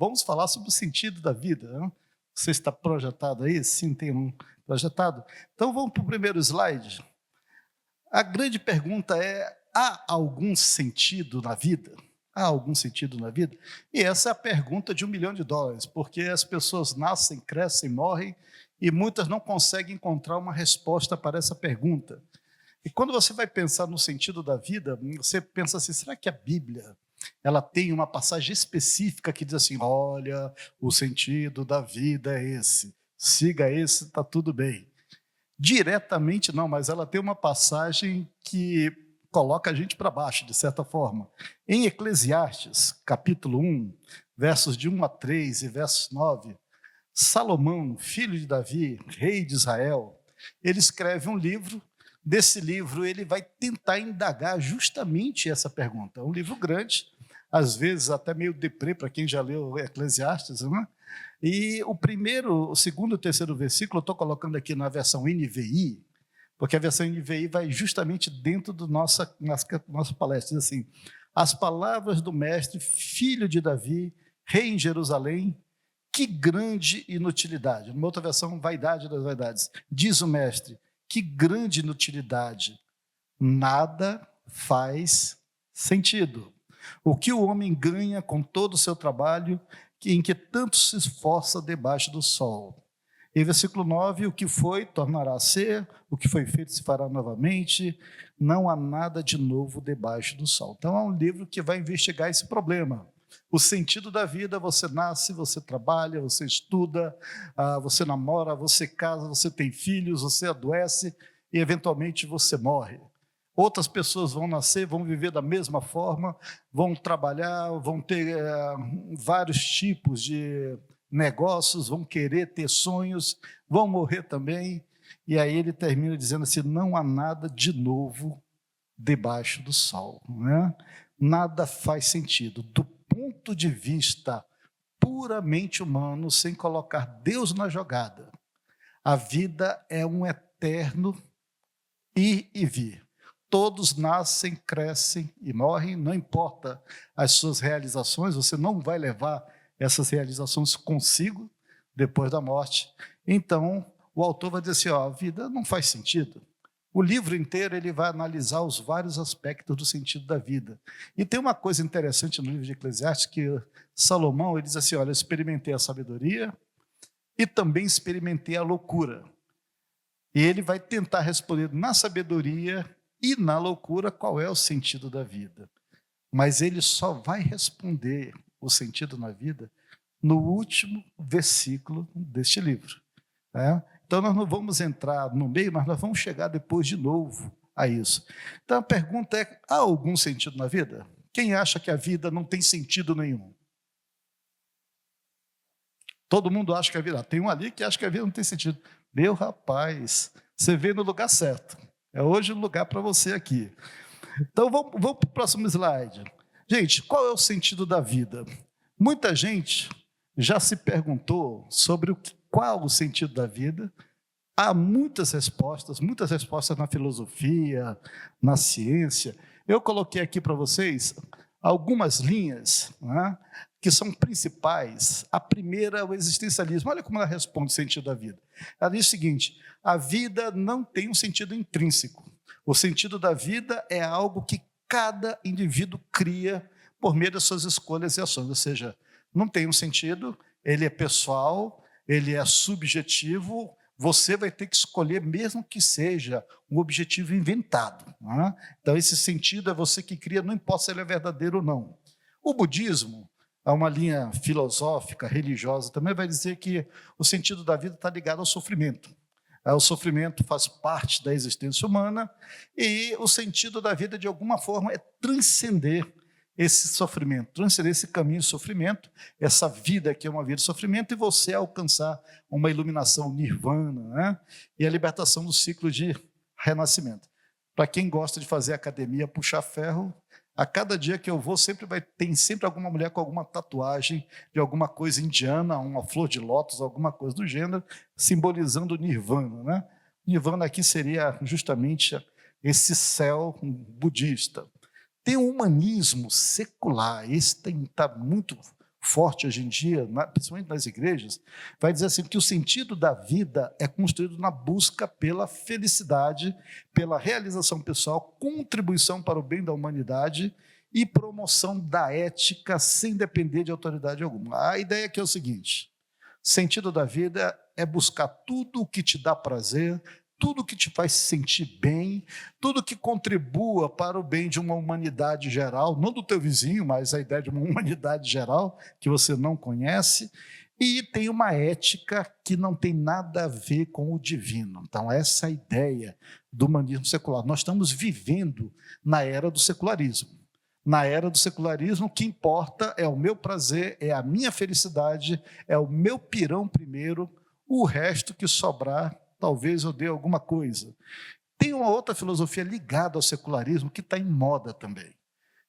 vamos falar sobre o sentido da vida, né? Você está projetado aí? Sim, tem um projetado. Então vamos para o primeiro slide. A grande pergunta é: há algum sentido na vida? Há algum sentido na vida? E essa é a pergunta de $1 milhão, porque as pessoas nascem, crescem, morrem, e muitas não conseguem encontrar uma resposta para essa pergunta. E quando você vai pensar no sentido da vida, você pensa assim: será que a Bíblia ela tem uma passagem específica que diz assim: olha, o sentido da vida é esse, siga esse, está tudo bem? Diretamente não, mas ela tem uma passagem que coloca a gente para baixo, de certa forma. Em Eclesiastes, capítulo 1, versos de 1 a 3 e versos 9, Salomão, filho de Davi, rei de Israel, ele escreve um livro. Desse livro, ele vai tentar indagar justamente essa pergunta. É um livro grande, às vezes até meio deprê para quem já leu Eclesiastes, né? E o primeiro, o segundo e o terceiro versículo, eu estou colocando aqui na versão NVI, porque a versão NVI vai justamente dentro do nossa palestra. Diz assim: as palavras do mestre, filho de Davi, rei em Jerusalém, que grande inutilidade. Numa outra versão, vaidade das vaidades. Diz o mestre: que grande inutilidade, nada faz sentido. O que o homem ganha com todo o seu trabalho, em que tanto se esforça debaixo do sol. Em versículo 9, o que foi, tornará a ser, o que foi feito se fará novamente, não há nada de novo debaixo do sol. Então é um livro que vai investigar esse problema. O sentido da vida: você nasce, você trabalha, você estuda, você namora, você casa, você tem filhos, você adoece e eventualmente você morre. Outras pessoas vão nascer, vão viver da mesma forma, vão trabalhar, vão ter vários tipos de negócios, vão querer ter sonhos, vão morrer também. E aí ele termina dizendo assim: não há nada de novo debaixo do sol, né? Nada faz sentido. Do ponto de vista puramente humano, sem colocar Deus na jogada, a vida é um eterno ir e vir. Todos nascem, crescem e morrem, não importa as suas realizações, você não vai levar essas realizações consigo depois da morte. Então, o autor vai dizer assim: a vida não faz sentido. O livro inteiro ele vai analisar os vários aspectos do sentido da vida. E tem uma coisa interessante no livro de Eclesiastes, que Salomão ele diz assim: olha, eu experimentei a sabedoria e também experimentei a loucura. E ele vai tentar responder na sabedoria e na loucura qual é o sentido da vida. Mas ele só vai responder o sentido na vida no último versículo deste livro. Então nós não vamos entrar no meio, mas nós vamos chegar depois de novo a isso. Então a pergunta é: há algum sentido na vida? Quem acha que a vida não tem sentido nenhum? Todo mundo acha que a vida... Tem um ali que acha que a vida não tem sentido. Meu rapaz, você veio no lugar certo. É hoje o lugar para você aqui. Então vamos para o próximo slide. Gente, qual é o sentido da vida? Muita gente já se perguntou sobre qual o sentido da vida. Há muitas respostas na filosofia, na ciência. Eu coloquei aqui para vocês algumas linhas, né, que são principais. A primeira é o existencialismo. Olha como ela responde o sentido da vida. Ela diz o seguinte: a vida não tem um sentido intrínseco. O sentido da vida é algo que cada indivíduo cria por meio das suas escolhas e ações. Ou seja, não tem um sentido, ele é pessoal, ele é subjetivo. Você vai ter que escolher, mesmo que seja um objetivo inventado, né? Então, esse sentido é você que cria, não importa se ele é verdadeiro ou não. O budismo, há uma linha filosófica, religiosa, também vai dizer que o sentido da vida está ligado ao sofrimento. O sofrimento faz parte da existência humana e o sentido da vida, de alguma forma, é transcender esse sofrimento, transcender esse caminho de sofrimento, essa vida que é uma vida de sofrimento, e você alcançar uma iluminação nirvana, né? E a libertação do ciclo de renascimento. Para quem gosta de fazer academia, puxar ferro, a cada dia que eu vou, tem sempre alguma mulher com alguma tatuagem de alguma coisa indiana, uma flor de lótus, alguma coisa do gênero, simbolizando o nirvana, né? Nirvana aqui seria justamente esse céu budista. Tem um humanismo secular, esse está muito forte hoje em dia, principalmente nas igrejas, vai dizer assim que o sentido da vida é construído na busca pela felicidade, pela realização pessoal, contribuição para o bem da humanidade e promoção da ética sem depender de autoridade alguma. A ideia aqui é o seguinte: sentido da vida é buscar tudo o que te dá prazer, tudo que te faz se sentir bem, tudo que contribua para o bem de uma humanidade geral, não do teu vizinho, mas a ideia de uma humanidade geral que você não conhece, e tem uma ética que não tem nada a ver com o divino. Então, essa é a ideia do humanismo secular. Nós estamos vivendo na era do secularismo. Na era do secularismo, o que importa é o meu prazer, é a minha felicidade, é o meu pirão primeiro, o resto que sobrar, talvez eu dê alguma coisa. Tem uma outra filosofia ligada ao secularismo que está em moda também,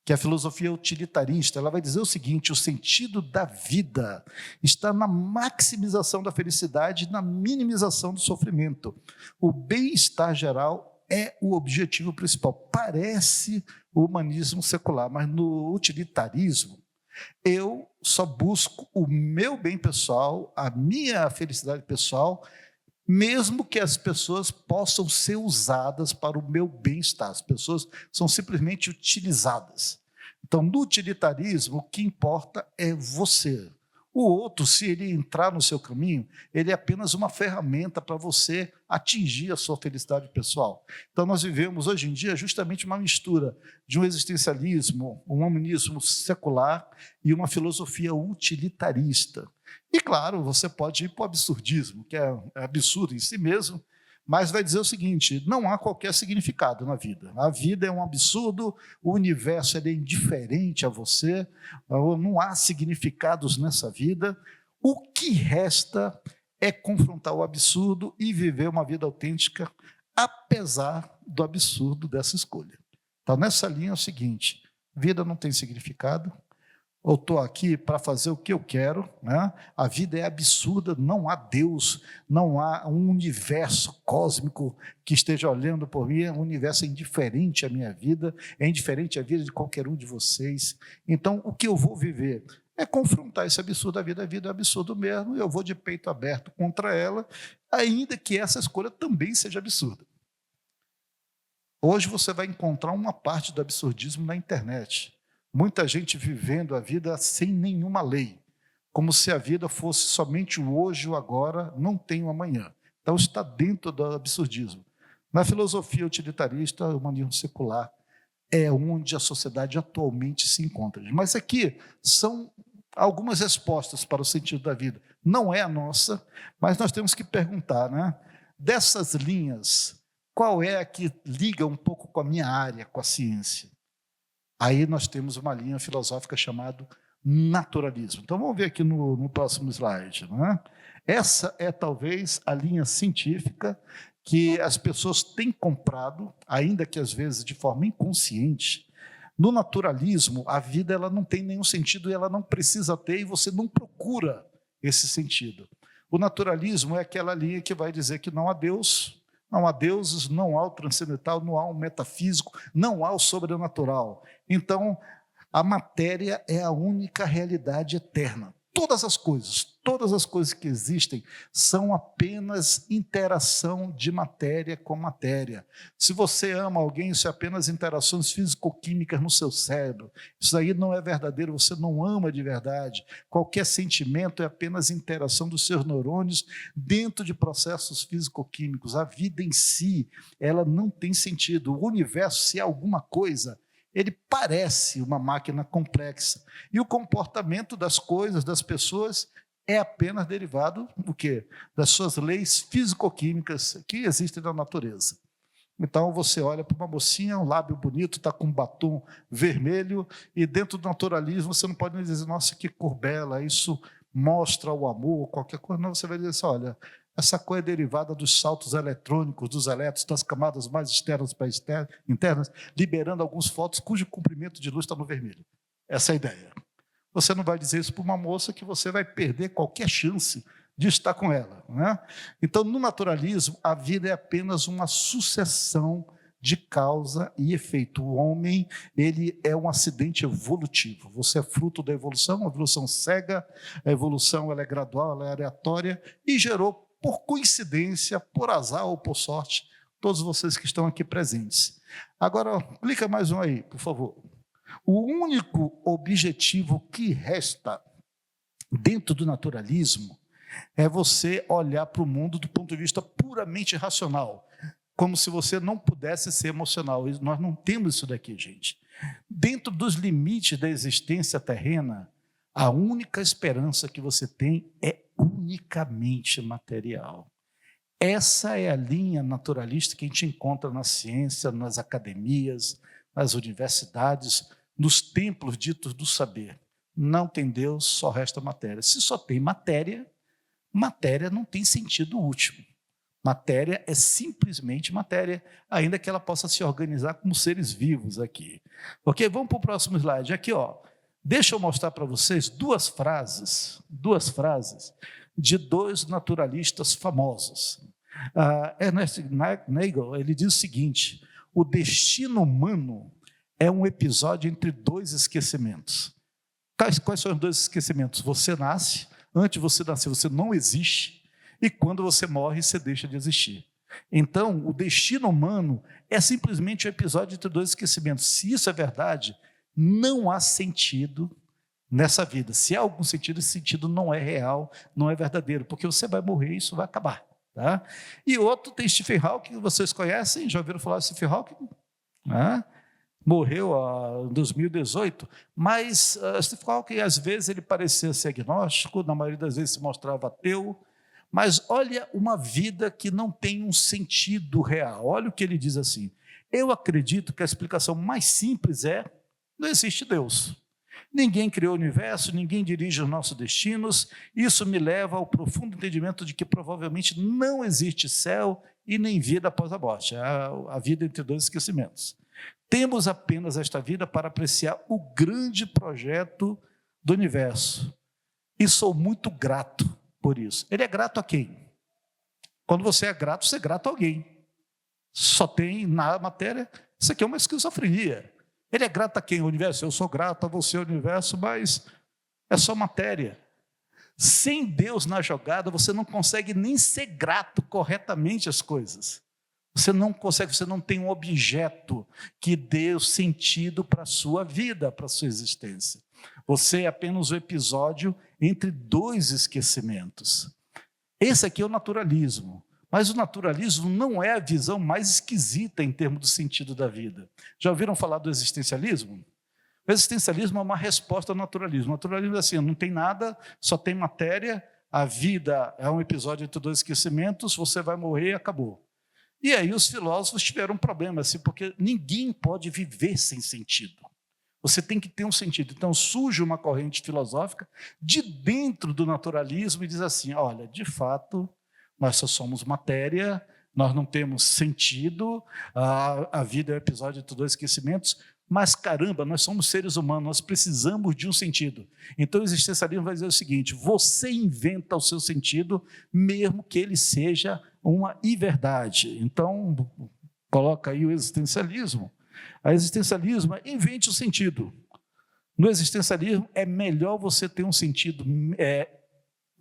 que é a filosofia utilitarista. Ela vai dizer o seguinte: o sentido da vida está na maximização da felicidade e na minimização do sofrimento. O bem-estar geral é o objetivo principal. Parece o humanismo secular, mas no utilitarismo, eu só busco o meu bem pessoal, a minha felicidade pessoal, mesmo que as pessoas possam ser usadas para o meu bem-estar. As pessoas são simplesmente utilizadas. Então, no utilitarismo, o que importa é você. O outro, se ele entrar no seu caminho, ele é apenas uma ferramenta para você atingir a sua felicidade pessoal. Então, nós vivemos hoje em dia justamente uma mistura de um existencialismo, um humanismo secular e uma filosofia utilitarista. E, claro, você pode ir para o absurdismo, que é absurdo em si mesmo, mas vai dizer o seguinte: não há qualquer significado na vida. A vida é um absurdo, o universo é indiferente a você, não há significados nessa vida. O que resta é confrontar o absurdo e viver uma vida autêntica, apesar do absurdo dessa escolha. Então, nessa linha é o seguinte: vida não tem significado, eu estou aqui para fazer o que eu quero, né? A vida é absurda, não há Deus, não há um universo cósmico que esteja olhando por mim, o universo é indiferente à minha vida, é indiferente à vida de qualquer um de vocês. Então, o que eu vou viver é confrontar esse absurdo. A vida é absurdo mesmo, eu vou de peito aberto contra ela, ainda que essa escolha também seja absurda. Hoje você vai encontrar uma parte do absurdismo na internet. Muita gente vivendo a vida sem nenhuma lei, como se a vida fosse somente o hoje, o agora, não tem o amanhã. Então está dentro do absurdismo. Na filosofia utilitarista, o humanismo secular é onde a sociedade atualmente se encontra. Mas aqui são algumas respostas para o sentido da vida. Não é a nossa, mas nós temos que perguntar, né? Dessas linhas, qual é a que liga um pouco com a minha área, com a ciência? Aí nós temos uma linha filosófica chamada naturalismo. Então vamos ver aqui no próximo slide, né? Essa é talvez a linha científica que as pessoas têm comprado, ainda que às vezes de forma inconsciente. No naturalismo, a vida ela não tem nenhum sentido e ela não precisa ter, e você não procura esse sentido. O naturalismo é aquela linha que vai dizer que não há Deus, não há deuses, não há o transcendental, não há o metafísico, não há o sobrenatural. Então, a matéria é a única realidade eterna. Todas as coisas que existem são apenas interação de matéria com matéria. Se você ama alguém, isso é apenas interações físico-químicas no seu cérebro. Isso aí não é verdadeiro, você não ama de verdade. Qualquer sentimento é apenas interação dos seus neurônios dentro de processos físico-químicos. A vida em si, ela não tem sentido. O universo, se é alguma coisa, ele parece uma máquina complexa. E o comportamento das coisas, das pessoas, é apenas derivado do quê? Das suas leis físico-químicas que existem na natureza. Então, você olha para uma mocinha, um lábio bonito, está com um batom vermelho, e dentro do naturalismo você não pode dizer, nossa, que cor bela, isso mostra o amor, qualquer coisa. Não, você vai dizer assim, olha, essa cor é derivada dos saltos eletrônicos, dos elétrons, das camadas mais externas para internas, liberando alguns fótons cujo comprimento de luz está no vermelho. Essa é a ideia. Você não vai dizer isso para uma moça que você vai perder qualquer chance de estar com ela, né? Então, no naturalismo, a vida é apenas uma sucessão de causa e efeito. O homem, ele é um acidente evolutivo. Você é fruto da evolução, a evolução cega, a evolução ela é gradual, ela é aleatória e gerou, por coincidência, por azar ou por sorte, todos vocês que estão aqui presentes. Agora, clica mais um aí, por favor. O único objetivo que resta dentro do naturalismo é você olhar para o mundo do ponto de vista puramente racional, como se você não pudesse ser emocional. Nós não temos isso daqui, gente. Dentro dos limites da existência terrena, a única esperança que você tem é unicamente material. Essa é a linha naturalista que a gente encontra na ciência, nas academias, nas universidades, nos templos ditos do saber. Não tem Deus, só resta matéria. Se só tem matéria, matéria não tem sentido último. Matéria é simplesmente matéria, ainda que ela possa se organizar como seres vivos aqui. Ok? Vamos para o próximo slide. Aqui, ó. Deixa eu mostrar para vocês duas frases de dois naturalistas famosos. Ernest Nagel, ele diz o seguinte: o destino humano é um episódio entre dois esquecimentos. Quais são os dois esquecimentos? Você nasce, antes de você nascer, você não existe, e quando você morre, você deixa de existir. Então, o destino humano é simplesmente um episódio entre dois esquecimentos. Se isso é verdade, não há sentido nessa vida. Se há algum sentido, esse sentido não é real, não é verdadeiro, porque você vai morrer e isso vai acabar. Tá? E outro tem Stephen Hawking, que vocês conhecem, já ouviram falar de Stephen Hawking? Morreu em 2018, mas Stephen Hawking, às vezes, ele parecia ser agnóstico, na maioria das vezes se mostrava ateu, mas olha uma vida que não tem um sentido real. Olha o que ele diz assim: eu acredito que a explicação mais simples é: não existe Deus. Ninguém criou o universo, ninguém dirige os nossos destinos. Isso me leva ao profundo entendimento de que provavelmente não existe céu e nem vida após a morte. A vida entre dois esquecimentos. Temos apenas esta vida para apreciar o grande projeto do universo. E sou muito grato por isso. Ele é grato a quem? Quando você é grato a alguém. Só tem na matéria. Isso aqui é uma esquizofrenia. Ele é grato a quem? O universo. Eu sou grato a você, universo, mas é só matéria. Sem Deus na jogada, você não consegue nem ser grato corretamente às coisas. Você não consegue, você não tem um objeto que dê o sentido para a sua vida, para a sua existência. Você é apenas um episódio entre dois esquecimentos. Esse aqui é o naturalismo. Mas o naturalismo não é a visão mais esquisita em termos do sentido da vida. Já ouviram falar do existencialismo? O existencialismo é uma resposta ao naturalismo. O naturalismo é assim: não tem nada, só tem matéria, a vida é um episódio entre dois esquecimentos, você vai morrer e acabou. E aí os filósofos tiveram um problema, assim, porque ninguém pode viver sem sentido. Você tem que ter um sentido. Então surge uma corrente filosófica de dentro do naturalismo e diz assim: olha, de fato, nós só somos matéria, nós não temos sentido, a vida é um episódio entre dois esquecimentos, mas caramba, nós somos seres humanos, nós precisamos de um sentido. Então o existencialismo vai dizer o seguinte: você inventa o seu sentido, mesmo que ele seja uma inverdade. Então, coloca aí o existencialismo. O existencialismo é: invente o sentido. No existencialismo é melhor você ter um sentido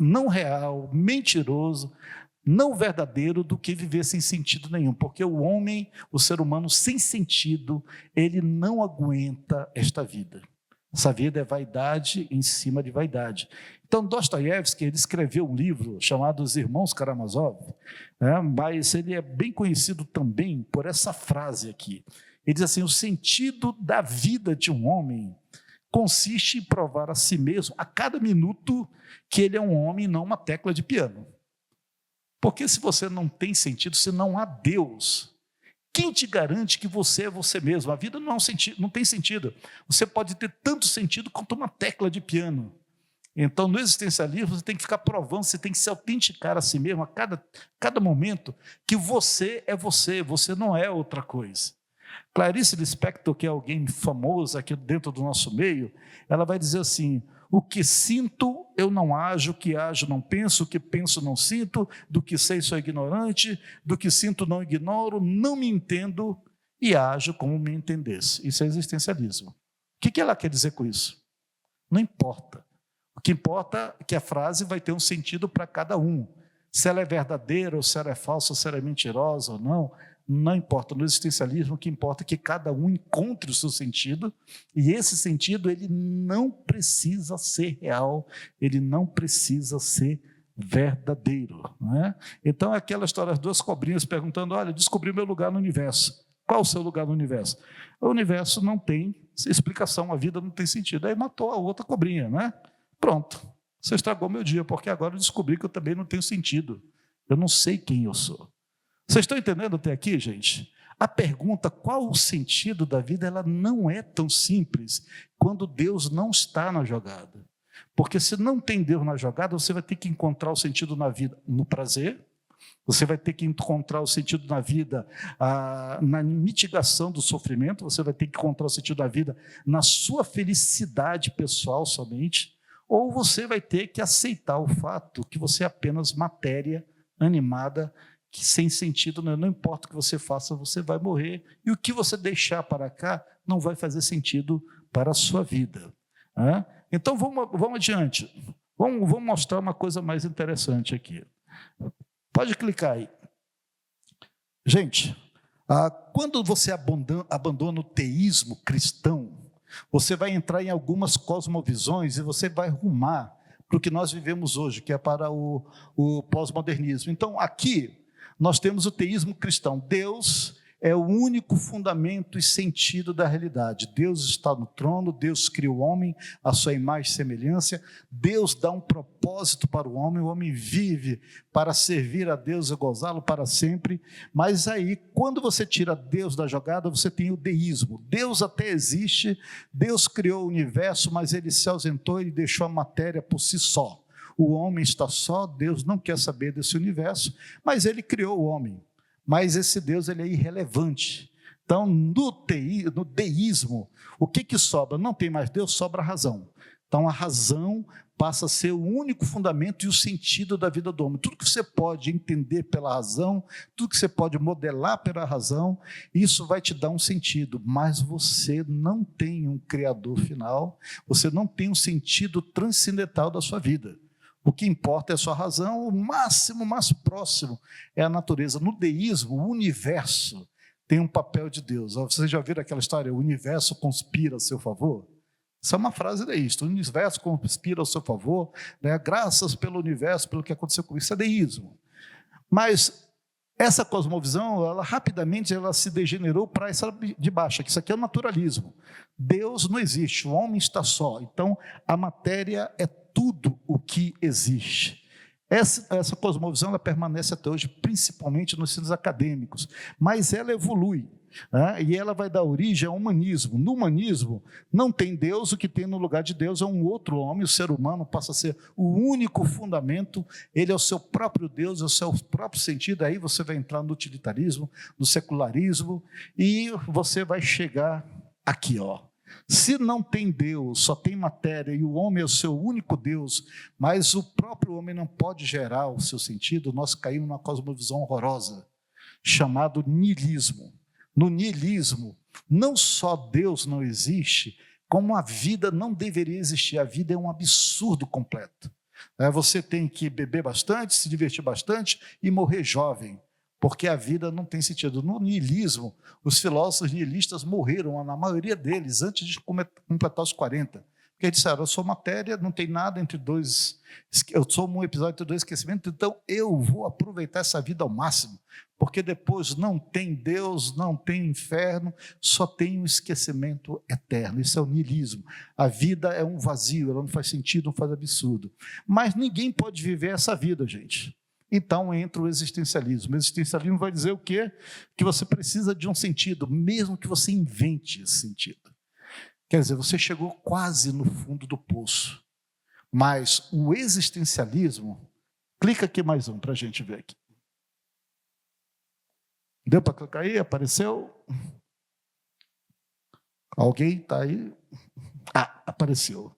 não real, mentiroso, não verdadeiro, do que viver sem sentido nenhum, porque o homem, o ser humano sem sentido, ele não aguenta esta vida. Essa vida é vaidade em cima de vaidade. Então, Dostoiévski, ele escreveu um livro chamado Os Irmãos Karamazov, mas ele é bem conhecido também por essa frase aqui. Ele diz assim: o sentido da vida de um homem consiste em provar a si mesmo, a cada minuto, que ele é um homem e não uma tecla de piano. Porque se você não tem sentido, se não há Deus, quem te garante que você é você mesmo? A vida não tem sentido. Você pode ter tanto sentido quanto uma tecla de piano. Então, no existencialismo, você tem que ficar provando, você tem que se autenticar a si mesmo, a cada momento, que você é você não é outra coisa. Clarice Lispector, que é alguém famoso aqui dentro do nosso meio, ela vai dizer assim: o que sinto, eu não ajo, o que ajo, não penso, o que penso, não sinto, do que sei, sou ignorante, do que sinto, não ignoro, não me entendo e ajo como me entendesse. Isso é existencialismo. O que ela quer dizer com isso? Não importa. O que importa é que a frase vai ter um sentido para cada um. Se ela é verdadeira, ou se ela é falsa, ou se ela é mentirosa ou não, não importa. No existencialismo, o que importa é que cada um encontre o seu sentido, e esse sentido ele não precisa ser real, ele não precisa ser verdadeiro. Não é? Então, é aquela história, as duas cobrinhas perguntando, olha, descobri meu lugar no universo. Qual o seu lugar no universo? O universo não tem explicação, a vida não tem sentido. Aí matou a outra cobrinha, né? Pronto, você estragou meu dia, porque agora eu descobri que eu também não tenho sentido. Eu não sei quem eu sou. Vocês estão entendendo até aqui, gente? A pergunta, qual o sentido da vida, ela não é tão simples quando Deus não está na jogada. Porque se não tem Deus na jogada, você vai ter que encontrar o sentido na vida no prazer, você vai ter que encontrar o sentido na vida na mitigação do sofrimento, você vai ter que encontrar o sentido da vida na sua felicidade pessoal somente, ou você vai ter que aceitar o fato que você é apenas matéria animada, que sem sentido, não importa o que você faça, você vai morrer, e o que você deixar para cá não vai fazer sentido para a sua vida. Né? Então, vamos adiante. Vamos mostrar uma coisa mais interessante aqui. Pode clicar aí. Gente, quando você abandona o teísmo cristão, você vai entrar em algumas cosmovisões e você vai rumar para o que nós vivemos hoje, que é para o pós-modernismo. Então, aqui, nós temos o teísmo cristão. Deus é o único fundamento e sentido da realidade. Deus está no trono, Deus cria o homem, a sua imagem e semelhança, Deus dá um propósito para o homem vive para servir a Deus e gozá-lo para sempre, mas aí, quando você tira Deus da jogada, você tem o deísmo. Deus até existe, Deus criou o universo, mas ele se ausentou e deixou a matéria por si só. O homem está só, Deus não quer saber desse universo, mas ele criou o homem. Mas esse Deus ele é irrelevante. Então, no deísmo, o que sobra? Não tem mais Deus, sobra a razão. Então, a razão passa a ser o único fundamento e o sentido da vida do homem. Tudo que você pode entender pela razão, tudo que você pode modelar pela razão, isso vai te dar um sentido, mas você não tem um criador final, você não tem um sentido transcendental da sua vida. O que importa é a sua razão, o máximo, mais próximo é a natureza. No deísmo, o universo tem um papel de Deus. Vocês já viram aquela história, o universo conspira a seu favor? Isso é uma frase deísta, o universo conspira a seu favor, né? Graças pelo universo, pelo que aconteceu com isso, é deísmo. Mas essa cosmovisão, ela rapidamente se degenerou para essa de baixo, que isso aqui é o naturalismo. Deus não existe, o homem está só, então a matéria é tudo o que existe. Essa cosmovisão ela permanece até hoje, principalmente nos ensinos acadêmicos, mas ela evolui, né? E ela vai dar origem ao humanismo. No humanismo, não tem Deus, o que tem no lugar de Deus é um outro homem, o ser humano passa a ser o único fundamento, ele é o seu próprio Deus, é o seu próprio sentido, aí você vai entrar no utilitarismo, no secularismo, e você vai chegar aqui, ó. Se não tem Deus, só tem matéria, e o homem é o seu único Deus, mas o próprio homem não pode gerar o seu sentido, nós caímos numa cosmovisão horrorosa, chamado niilismo. No niilismo, não só Deus não existe, como a vida não deveria existir, a vida é um absurdo completo. Você tem que beber bastante, se divertir bastante e morrer jovem, porque a vida não tem sentido. No niilismo, os filósofos niilistas morreram, na maioria deles, antes de completar os 40. Porque eles disseram, eu sou matéria, não tem nada entre dois, eu sou um episódio entre dois esquecimentos, então eu vou aproveitar essa vida ao máximo, porque depois não tem Deus, não tem inferno, só tem um esquecimento eterno. Isso é o niilismo. A vida é um vazio, ela não faz sentido, não faz absurdo. Mas ninguém pode viver essa vida, gente. Então entra o existencialismo. O existencialismo vai dizer o quê? Que você precisa de um sentido, mesmo que você invente esse sentido. Quer dizer, você chegou quase no fundo do poço. Mas o existencialismo, clica aqui mais um para a gente ver aqui. Deu para clicar aí? Apareceu? Alguém está aí? Apareceu.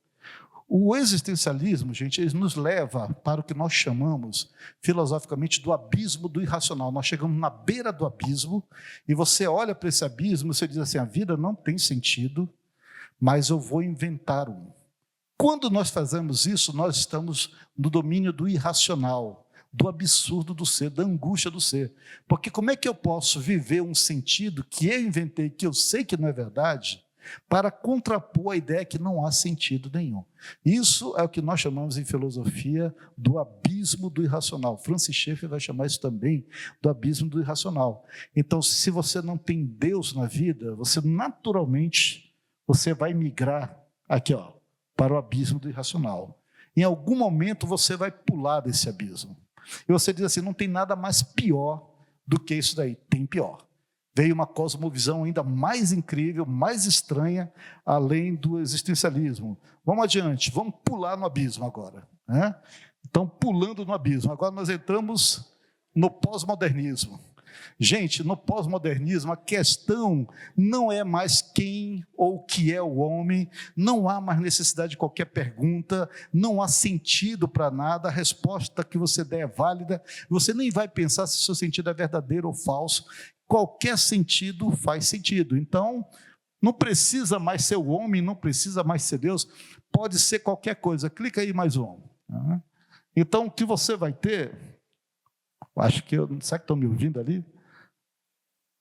O existencialismo, gente, ele nos leva para o que nós chamamos, filosoficamente, do abismo do irracional. Nós chegamos na beira do abismo e você olha para esse abismo e você diz assim, a vida não tem sentido, mas eu vou inventar um. Quando nós fazemos isso, nós estamos no domínio do irracional, do absurdo do ser, da angústia do ser. Porque como é que eu posso viver um sentido que eu inventei, que eu sei que não é verdade, para contrapor a ideia que não há sentido nenhum? Isso é o que nós chamamos em filosofia do abismo do irracional. Francis Schaeffer vai chamar isso também do abismo do irracional. Então, se você não tem Deus na vida, você naturalmente vai migrar aqui, para o abismo do irracional. Em algum momento você vai pular desse abismo. E você diz assim, não tem nada mais pior do que isso daí. Tem pior. Veio uma cosmovisão ainda mais incrível, mais estranha, além do existencialismo. Vamos adiante, vamos pular no abismo agora. Né? Então, pulando no abismo. Agora nós entramos no pós-modernismo. Gente, no pós-modernismo, a questão não é mais quem ou o que é o homem, não há mais necessidade de qualquer pergunta, não há sentido para nada, a resposta que você der é válida, você nem vai pensar se o seu sentido é verdadeiro ou falso, qualquer sentido faz sentido. Então, não precisa mais ser o homem, não precisa mais ser Deus, pode ser qualquer coisa. Clica aí mais um. Então, o que você vai ter... Acho que será que estão me ouvindo ali?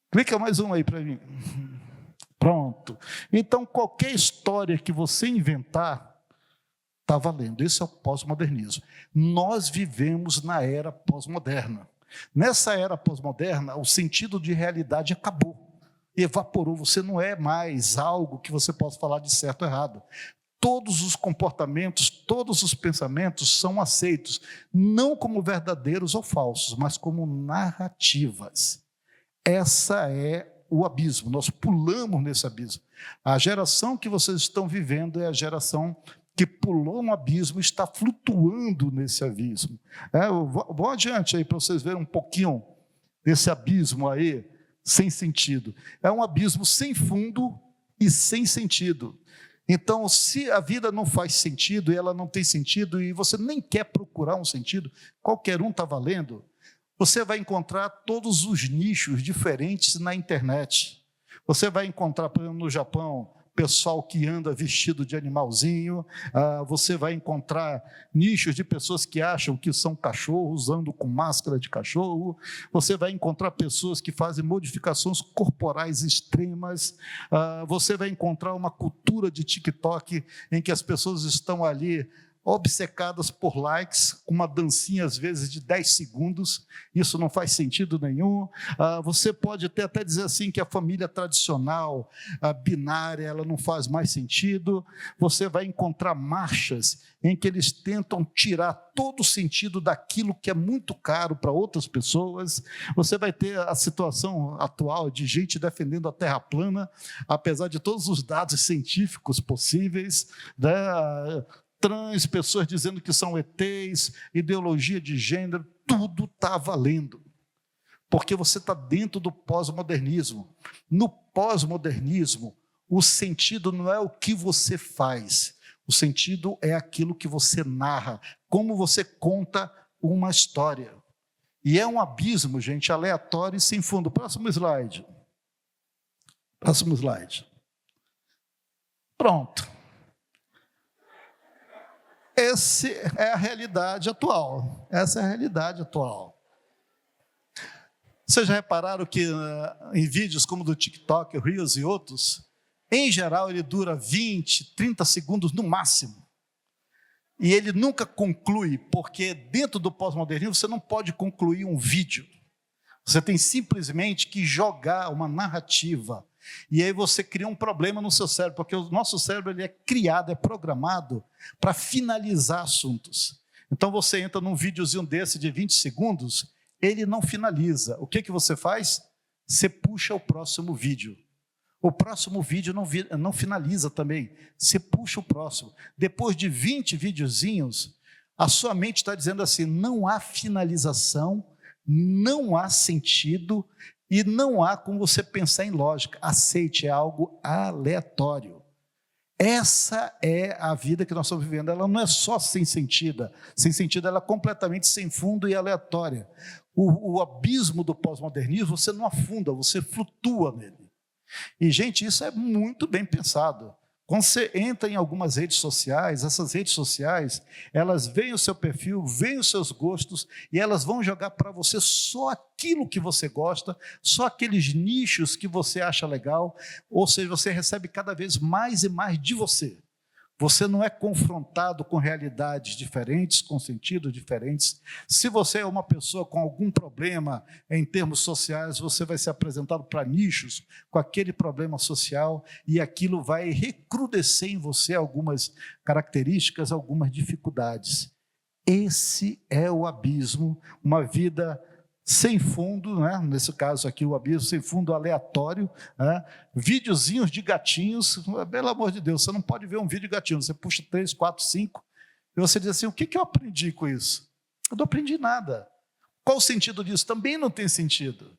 Clica mais um aí para mim. Pronto. Então, qualquer história que você inventar, está valendo. Esse é o pós-modernismo. Nós vivemos na era pós-moderna. Nessa era pós-moderna, o sentido de realidade acabou. Evaporou. Você não é mais algo que você possa falar de certo ou errado. Todos os comportamentos, todos os pensamentos são aceitos, não como verdadeiros ou falsos, mas como narrativas. Essa é o abismo, nós pulamos nesse abismo. A geração que vocês estão vivendo é a geração que pulou no abismo e está flutuando nesse abismo. Vou adiante aí para vocês verem um pouquinho desse abismo aí, sem sentido. É um abismo sem fundo e sem sentido. Então, se a vida não faz sentido, e ela não tem sentido, e você nem quer procurar um sentido, qualquer um está valendo, você vai encontrar todos os nichos diferentes na internet. Você vai encontrar, por exemplo, no Japão, pessoal que anda vestido de animalzinho, você vai encontrar nichos de pessoas que acham que são cachorros, andam com máscara de cachorro, você vai encontrar pessoas que fazem modificações corporais extremas, você vai encontrar uma cultura de TikTok em que as pessoas estão ali obcecadas por likes, com uma dancinha às vezes de 10 segundos, isso não faz sentido nenhum. Você pode até dizer assim que a família tradicional, a binária, ela não faz mais sentido. Você vai encontrar marchas em que eles tentam tirar todo o sentido daquilo que é muito caro para outras pessoas. Você vai ter a situação atual de gente defendendo a terra plana, apesar de todos os dados científicos possíveis, né? Trans, pessoas dizendo que são ETs, ideologia de gênero, tudo está valendo, porque você está dentro do pós-modernismo. No pós-modernismo, o sentido não é o que você faz, o sentido é aquilo que você narra, como você conta uma história. E é um abismo, gente, aleatório e sem fundo. Próximo slide. Próximo slide. Pronto. Essa é a realidade atual. Essa é a realidade atual. Vocês já repararam que em vídeos como do TikTok, Reels e outros, em geral ele dura 20, 30 segundos no máximo. E ele nunca conclui, porque dentro do pós-modernismo você não pode concluir um vídeo. Você tem simplesmente que jogar uma narrativa. E aí você cria um problema no seu cérebro, porque o nosso cérebro ele é criado, é programado para finalizar assuntos. Então você entra num videozinho desse de 20 segundos, ele não finaliza. O que você faz? Você puxa o próximo vídeo. O próximo vídeo não finaliza também. Você puxa o próximo. Depois de 20 videozinhos, a sua mente está dizendo assim, não há finalização, não há sentido, e não há como você pensar em lógica. Aceite, é algo aleatório. Essa é a vida que nós estamos vivendo. Ela não é só sem sentido, ela é completamente sem fundo e aleatória. O abismo do pós-modernismo, você não afunda, você flutua nele. E, gente, isso é muito bem pensado. Quando você entra em algumas redes sociais, essas redes sociais, elas veem o seu perfil, veem os seus gostos, e elas vão jogar para você só aquilo que você gosta, só aqueles nichos que você acha legal, ou seja, você recebe cada vez mais e mais de você. Você não é confrontado com realidades diferentes, com sentidos diferentes. Se você é uma pessoa com algum problema em termos sociais, você vai ser apresentado para nichos com aquele problema social e aquilo vai recrudescer em você algumas características, algumas dificuldades. Esse é o abismo, uma vida sem fundo, né? Nesse caso aqui o abismo sem fundo aleatório, né? Videozinhos de gatinhos, pelo amor de Deus, você não pode ver um vídeo de gatinho, você puxa 3, 4, 5, e você diz assim, o que eu aprendi com isso? Eu não aprendi nada. Qual o sentido disso? Também não tem sentido.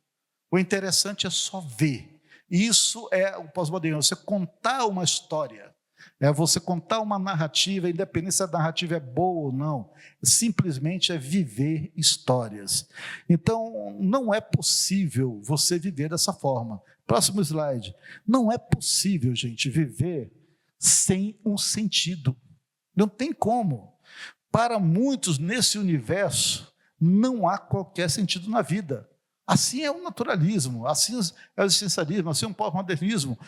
O interessante é só ver. Isso é o pós-moderno, você contar uma história. É você contar uma narrativa, independente se a narrativa é boa ou não, simplesmente é viver histórias. Então, não é possível você viver dessa forma. Próximo slide. Não é possível, gente, viver sem um sentido. Não tem como. Para muitos, nesse universo, não há qualquer sentido na vida. Assim é o naturalismo, assim é o existencialismo, assim é o pós-modernismo.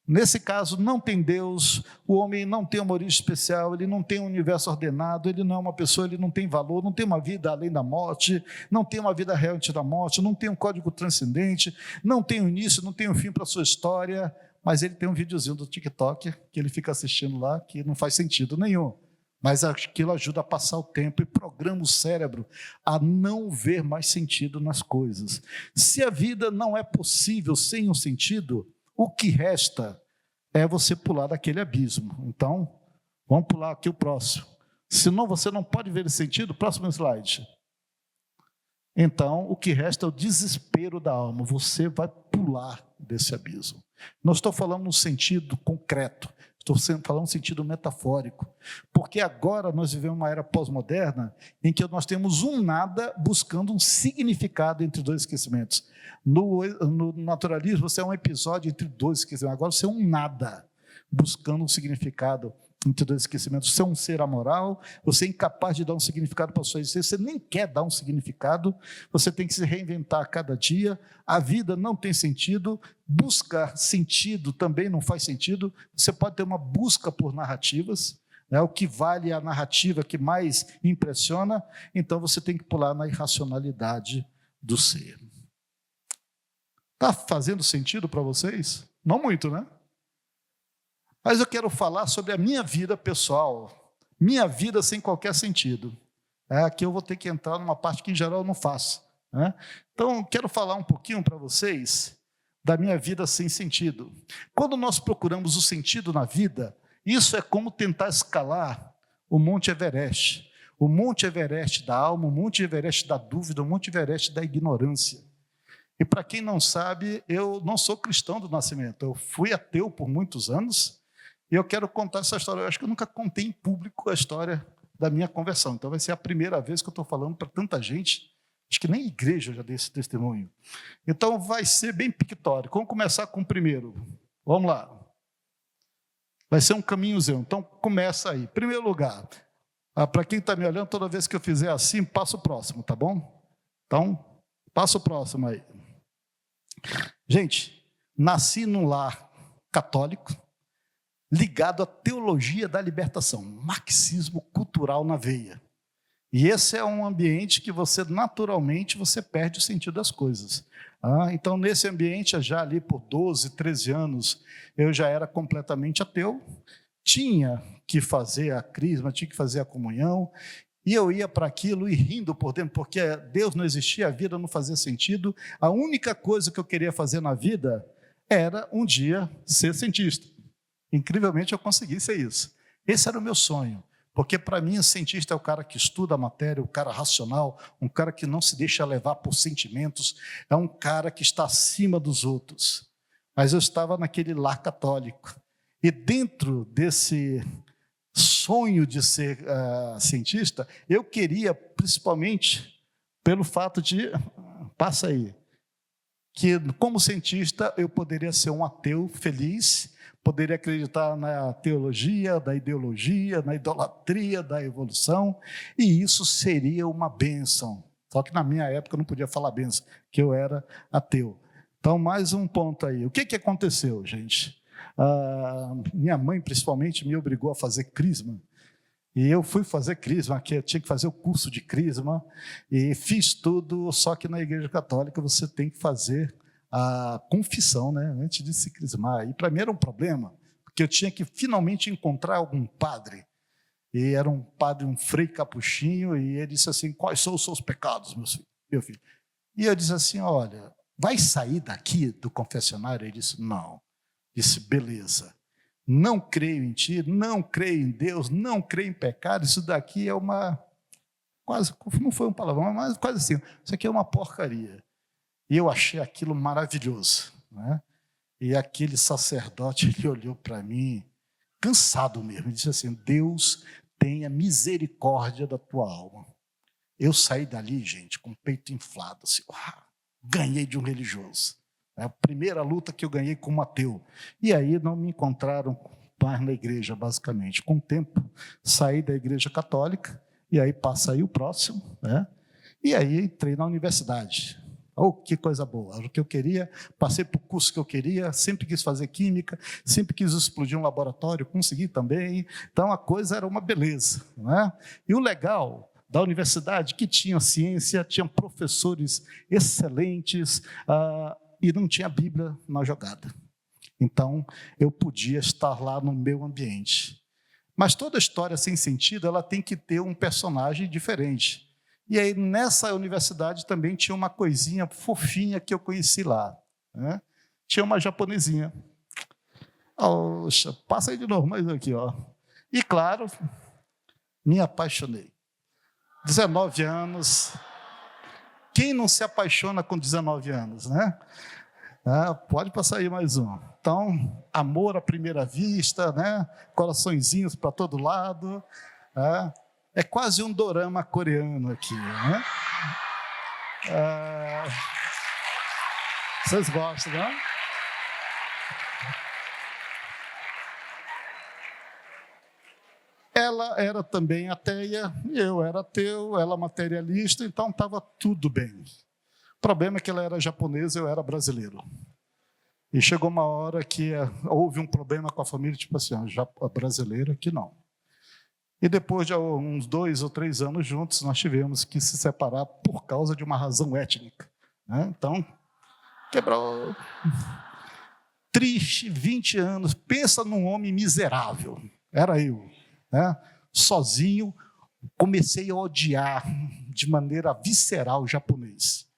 Nesse caso, não tem Deus, o homem não tem uma origem especial, ele não tem um universo ordenado, ele não é uma pessoa, ele não tem valor, não tem uma vida além da morte, não tem uma vida real antes da morte, não tem um código transcendente, não tem um início, não tem um fim para a sua história, mas ele tem um videozinho do TikTok que ele fica assistindo lá, que não faz sentido nenhum. Mas aquilo ajuda a passar o tempo e programa o cérebro a não ver mais sentido nas coisas. Se a vida não é possível sem um sentido, o que resta é você pular daquele abismo. Então, vamos pular aqui o próximo. Senão você não pode ver esse sentido. Próximo slide. Então, o que resta é o desespero da alma. Você vai pular desse abismo. Não estou falando no sentido concreto, estou falando no sentido metafórico. Porque agora nós vivemos uma era pós-moderna em que nós temos um nada buscando um significado entre dois esquecimentos. No naturalismo, você é um episódio entre dois esquecimentos. Agora você é um nada buscando um significado entre dois esquecimentos. Você é um ser amoral, você é incapaz de dar um significado para a sua existência, você nem quer dar um significado, você tem que se reinventar a cada dia, a vida não tem sentido, buscar sentido também não faz sentido, você pode ter uma busca por narrativas, né, o que vale é a narrativa que mais impressiona, então você tem que pular na irracionalidade do ser. Está fazendo sentido para vocês? Não muito, né? Mas eu quero falar sobre a minha vida pessoal, minha vida sem qualquer sentido. Aqui eu vou ter que entrar numa parte que, em geral, eu não faço. Né? Então, quero falar um pouquinho para vocês da minha vida sem sentido. Quando nós procuramos o sentido na vida, isso é como tentar escalar o Monte Everest. O Monte Everest da alma, o Monte Everest da dúvida, o Monte Everest da ignorância. E para quem não sabe, eu não sou cristão do nascimento, eu fui ateu por muitos anos, e eu quero contar essa história. Eu acho que eu nunca contei em público a história da minha conversão, então vai ser a primeira vez que eu estou falando para tanta gente, acho que nem igreja já dei esse testemunho. Então vai ser bem pictórico. Vamos começar com o primeiro, vamos lá. Vai ser um caminhozinho, então começa aí. Primeiro lugar, para quem está me olhando, toda vez que eu fizer assim, passa o próximo, tá bom? Então, passa o próximo aí. Gente, nasci num lar católico, ligado à teologia da libertação, marxismo cultural na veia. E esse é um ambiente que você, naturalmente, você perde o sentido das coisas. Então, nesse ambiente, já ali por 12, 13 anos, eu já era completamente ateu, tinha que fazer a crisma, tinha que fazer a comunhão, e eu ia para aquilo e rindo por dentro, porque Deus não existia, a vida não fazia sentido. A única coisa que eu queria fazer na vida era um dia ser cientista. Incrivelmente eu consegui ser isso. Esse era o meu sonho, porque para mim o cientista é o cara que estuda a matéria, o cara racional, um cara que não se deixa levar por sentimentos, é um cara que está acima dos outros. Mas eu estava naquele lar católico. E dentro desse sonho de ser cientista, eu queria, principalmente, pelo fato de, passa aí, que como cientista eu poderia ser um ateu feliz, poderia acreditar na teologia, da ideologia, na idolatria, da evolução, e isso seria uma bênção. Só que na minha época eu não podia falar bênção, que eu era ateu. Então, mais um ponto aí. O que aconteceu, gente? Minha mãe, principalmente, me obrigou a fazer crisma. E eu fui fazer crisma, que eu tinha que fazer o curso de crisma, e fiz tudo, só que na Igreja Católica você tem que fazer a confissão, né, antes de se crismar. E para mim era um problema, porque eu tinha que finalmente encontrar algum padre. E era um padre, um frei capuchinho, e ele disse assim: quais são os seus pecados, meu filho? E eu disse assim: olha, vai sair daqui do confessionário? Ele disse: não. Disse: beleza. Não creio em ti, não creio em Deus, não creio em pecado, isso daqui é uma, quase, não foi um palavrão, mas quase assim, isso aqui é uma porcaria. E eu achei aquilo maravilhoso, né? E aquele sacerdote, ele olhou para mim, cansado mesmo, e disse assim: Deus tenha misericórdia da tua alma. Eu saí dali, gente, com o peito inflado, assim, ganhei de um religioso. É a primeira luta que eu ganhei como ateu. E aí não me encontraram mais na igreja, basicamente. Com o tempo, saí da igreja católica, e aí passa aí o próximo, né? E aí entrei na universidade. Oh, que coisa boa, era o que eu queria, passei para o curso que eu queria, sempre quis fazer química, sempre quis explodir um laboratório, consegui também. Então a coisa era uma beleza, né? E o legal da universidade, que tinha ciência, tinha professores excelentes, e não tinha Bíblia na jogada. Então, eu podia estar lá no meu ambiente. Mas toda história sem sentido, ela tem que ter um personagem diferente. E aí, nessa universidade, também tinha uma coisinha fofinha que eu conheci lá, né? Tinha uma japonesinha. Oxa, passa aí de novo, mais aqui, ó. E, claro, me apaixonei. 19 anos. Quem não se apaixona com 19 anos, né? Pode passar aí mais um. Então, amor à primeira vista, né? Coraçõezinhos para todo lado. É quase um dorama coreano aqui, né? Vocês gostam, né? Ela era também ateia, eu era ateu, ela materialista, então estava tudo bem. O problema é que ela era japonesa, eu era brasileiro. E chegou uma hora que houve um problema com a família, tipo assim, a brasileira aqui não. E depois de uns 2 ou 3 anos juntos, nós tivemos que se separar por causa de uma razão étnica, né? Então, quebrou. Triste, 20 anos, pensa num homem miserável, era eu, né? Sozinho, comecei a odiar de maneira visceral o japonês.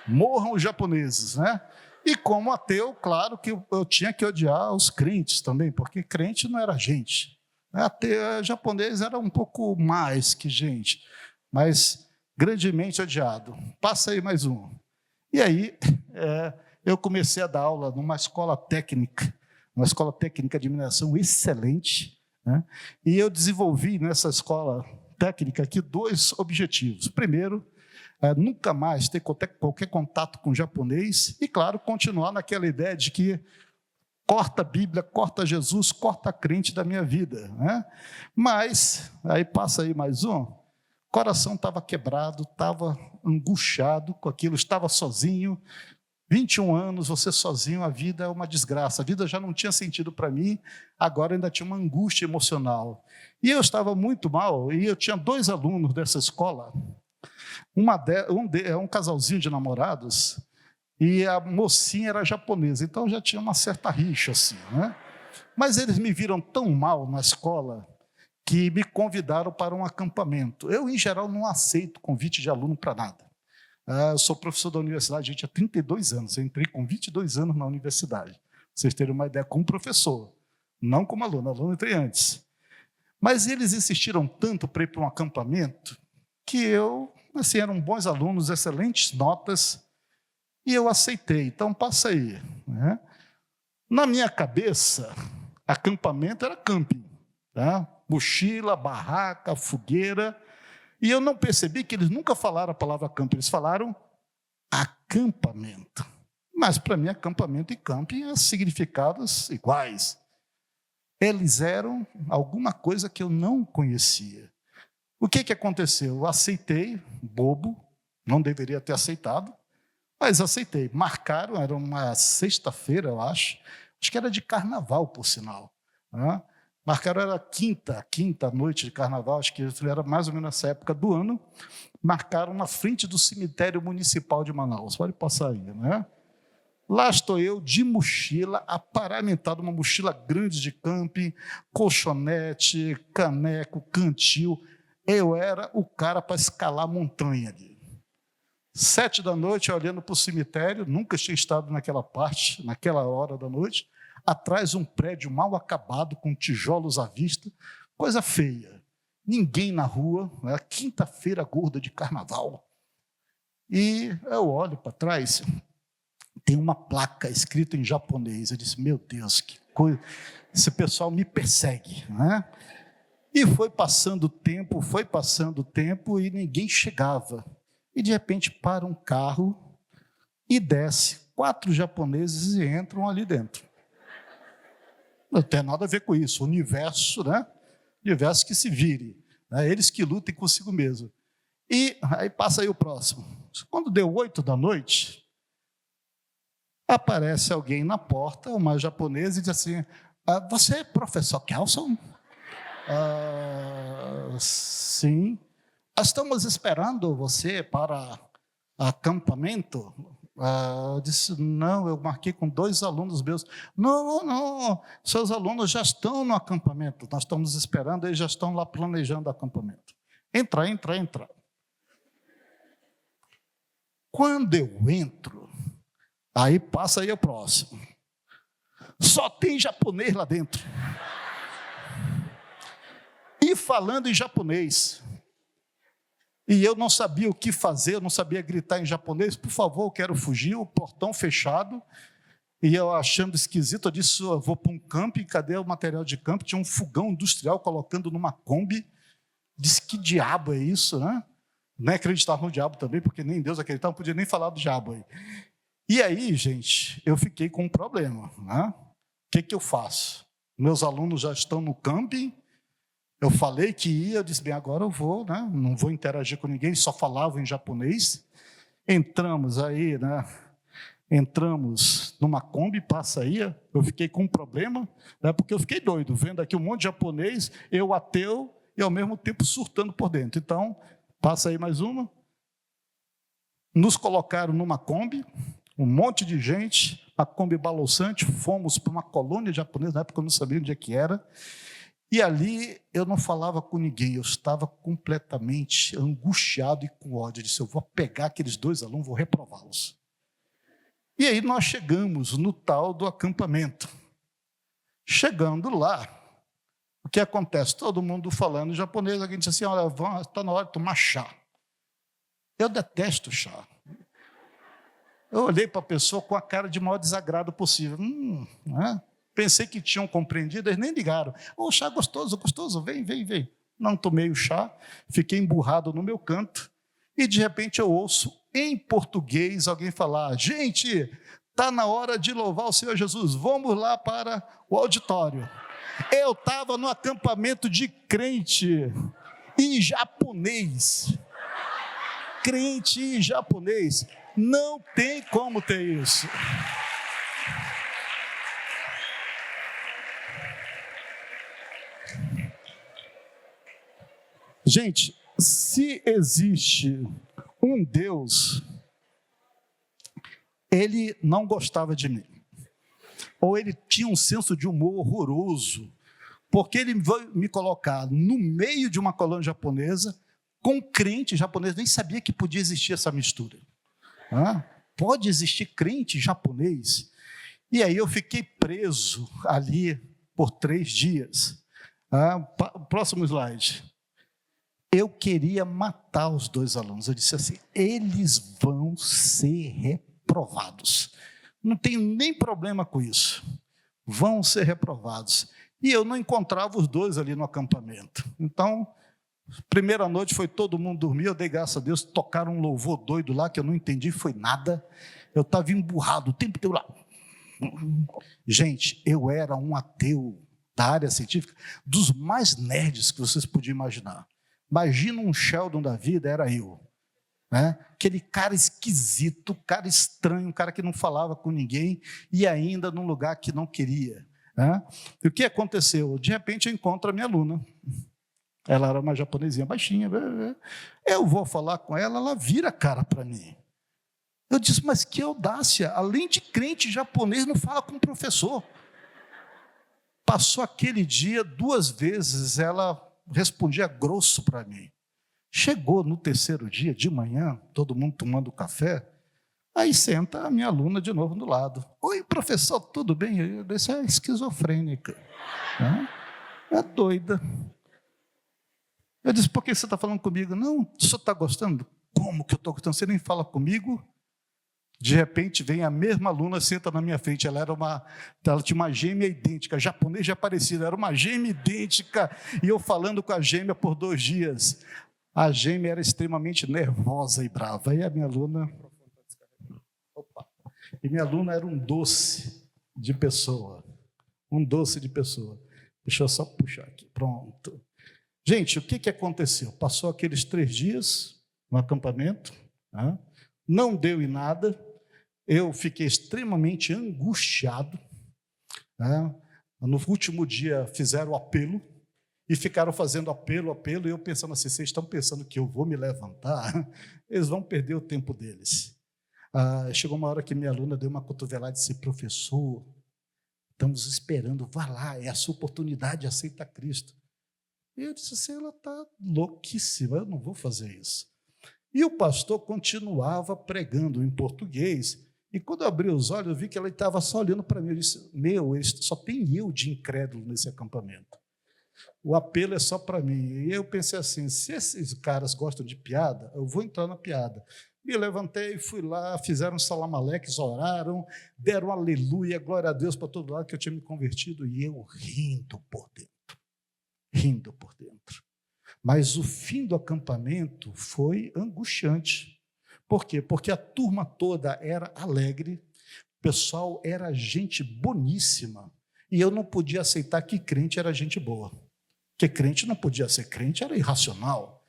Morram os japoneses, né? E como ateu, claro que eu tinha que odiar os crentes também, porque crente não era gente. Ateu, japonês era um pouco mais que gente, mas grandemente odiado. Passa aí mais um. E aí, eu comecei a dar aula numa escola técnica de mineração excelente, né? E eu desenvolvi nessa escola técnica aqui 2 objetivos. Primeiro, nunca mais ter qualquer contato com japonês e, claro, continuar naquela ideia de que corta a Bíblia, corta Jesus, corta a crente da minha vida, né? Mas, aí passa aí mais um, o coração estava quebrado, estava angustiado com aquilo, estava sozinho, 21 anos, você sozinho, a vida é uma desgraça, a vida já não tinha sentido para mim, agora ainda tinha uma angústia emocional. E eu estava muito mal, e eu tinha 2 alunos dessa escola, um casalzinho de namorados, e a mocinha era japonesa, então já tinha uma certa rixa, assim, né? Mas eles me viram tão mal na escola que me convidaram para um acampamento. Eu, em geral, não aceito convite de aluno para nada. Eu sou professor da universidade, gente, há 32 anos. Eu entrei com 22 anos na universidade. Vocês terem uma ideia, como professor, não como aluno. Aluno entrei antes. Mas eles insistiram tanto para ir para um acampamento que eu, assim, eram bons alunos, excelentes notas, e eu aceitei. Então, passa aí, né? Na minha cabeça, acampamento era camping, tá? Mochila, barraca, fogueira. E eu não percebi que eles nunca falaram a palavra camping, eles falaram acampamento. Mas para mim, acampamento e camping são significados iguais. Eles eram alguma coisa que eu não conhecia. O que aconteceu? Eu aceitei, bobo, não deveria ter aceitado, mas aceitei. Marcaram, era uma sexta-feira, eu acho que era de carnaval, por sinal. Né? Marcaram, era quinta noite de carnaval, acho que era mais ou menos nessa época do ano. Marcaram na frente do cemitério municipal de Manaus. Pode passar aí, né? Lá estou eu, de mochila, aparamentado, uma mochila grande de camping, colchonete, caneco, cantil. Eu era o cara para escalar a montanha ali. 7 da noite, olhando para o cemitério, nunca tinha estado naquela parte, naquela hora da noite. Atrás, um prédio mal acabado, com tijolos à vista, coisa feia. Ninguém na rua, né? Quinta-feira gorda de carnaval. E eu olho para trás, tem uma placa escrita em japonês. Eu disse, meu Deus, que coisa, esse pessoal me persegue, né? E foi passando o tempo e ninguém chegava. E de repente para um carro e desce 4 japoneses e entram ali dentro. Não tem nada a ver com isso, o universo, né? Universo que se vire, né? Eles que lutem consigo mesmo. E aí passa aí o próximo. Quando deu 8 da noite, aparece alguém na porta, uma japonesa, e diz assim, você é professor Kelson? Sim. Estamos esperando você para acampamento. Eu disse, não, eu marquei com 2 alunos meus. Não, seus alunos já estão no acampamento. Nós estamos esperando, eles já estão lá planejando o acampamento. Entra. Quando eu entro, aí passa aí o próximo. Só tem japonês lá dentro. E falando em japonês. E eu não sabia o que fazer, eu não sabia gritar em japonês, por favor, eu quero fugir, o portão fechado. E eu achando esquisito, eu disse, eu vou para um camping, cadê o material de camping? Tinha um fogão industrial colocando numa Kombi. Disse, que diabo é isso, né? Não acreditava no diabo também, porque nem Deus acreditava, não podia nem falar do diabo aí. E aí, gente, eu fiquei com um problema, né? O que eu faço? Meus alunos já estão no camping, eu falei que ia, eu disse, bem, agora eu vou, né? Não vou interagir com ninguém, só falavam em japonês. Entramos aí, né? Entramos numa Kombi, passa aí, eu fiquei com um problema, né? Porque eu fiquei doido, vendo aqui um monte de japonês, eu ateu e ao mesmo tempo surtando por dentro. Então, passa aí mais uma. Nos colocaram numa Kombi, um monte de gente, a Kombi balançante, fomos para uma colônia japonesa, na época eu não sabia onde é que era. E ali eu não falava com ninguém, eu estava completamente angustiado e com ódio. Eu disse, eu vou pegar aqueles 2 alunos, vou reprová-los. E aí nós chegamos no tal do acampamento. Chegando lá, o que acontece? Todo mundo falando japonês, alguém disse assim, olha, está na hora de tomar chá. Eu detesto chá. Eu olhei para a pessoa com a cara de maior desagrado possível. Né? Pensei que tinham compreendido, eles nem ligaram. Chá gostoso, vem. Não tomei o chá, fiquei emburrado no meu canto, e de repente eu ouço em português alguém falar, gente, está na hora de louvar o Senhor Jesus, vamos lá para o auditório. Eu estava no acampamento de crente em japonês. Crente em japonês. Não tem como ter isso. Gente, se existe um Deus, ele não gostava de mim. Ou ele tinha um senso de humor horroroso, porque ele veio me colocar no meio de uma colônia japonesa, com crente japonês, nem sabia que podia existir essa mistura. Pode existir crente japonês? E aí eu fiquei preso ali por 3 dias. Próximo slide. Eu queria matar os 2 alunos. Eu disse assim, eles vão ser reprovados. Não tenho nem problema com isso. vão ser reprovados. E eu não encontrava os dois ali no acampamento. Então, primeira noite foi todo mundo dormir, eu dei graças a Deus, tocaram um louvor doido lá, que eu não entendi, foi nada. Eu estava emburrado o tempo inteiro lá. Gente, eu era um ateu da área científica, dos mais nerds que vocês podiam imaginar. Imagina um Sheldon da vida, era eu. Né? Aquele cara esquisito, cara estranho, cara que não falava com ninguém e ainda num lugar que não queria. Né? E o que aconteceu? De repente eu encontro a minha aluna. Ela era uma japonesinha baixinha. Eu vou falar com ela, ela vira a cara para mim. Eu disse, mas que audácia, além de crente japonês, não fala com o professor. Passou aquele dia, 2 vezes, ela respondia grosso para mim. Chegou no 3º dia, de manhã, todo mundo tomando café, aí senta a minha aluna de novo do lado. Oi, professor, tudo bem? Eu disse, é esquizofrênica. É doida. Eu disse, por que você está falando comigo? Não, o senhor está gostando? Como que eu estou gostando? Você nem fala comigo? De repente, vem a mesma aluna, senta na minha frente. Ela tinha uma gêmea idêntica, japonês já parecida, era uma gêmea idêntica, e eu falando com a gêmea por 2 dias. A gêmea era extremamente nervosa e brava. E a minha aluna... E minha aluna era um doce de pessoa. Um doce de pessoa. Deixa eu só puxar aqui. Pronto. Gente, o que aconteceu? Passou aqueles 3 dias no acampamento, né? Não deu em nada. Eu fiquei extremamente angustiado. Né? No último dia fizeram o apelo. E ficaram fazendo apelo, e eu pensando assim, vocês estão pensando que eu vou me levantar? Eles vão perder o tempo deles. Chegou uma hora que minha aluna deu uma cotovelada e disse, professor, estamos esperando, vá lá, é a sua oportunidade, aceita Cristo. E eu disse assim, ela está louquíssima, eu não vou fazer isso. E o pastor continuava pregando em português, e quando eu abri os olhos, eu vi que ela estava só olhando para mim. Eu disse, só tem eu de incrédulo nesse acampamento. O apelo é só para mim. E eu pensei assim, se esses caras gostam de piada, eu vou entrar na piada. Me levantei, fui lá, fizeram salamaleques, oraram, deram aleluia, glória a Deus para todo lado que eu tinha me convertido, e eu rindo por dentro. Mas o fim do acampamento foi angustiante. Por quê? Porque a turma toda era alegre, o pessoal era gente boníssima, e eu não podia aceitar que crente era gente boa. Porque crente não podia ser crente, era irracional.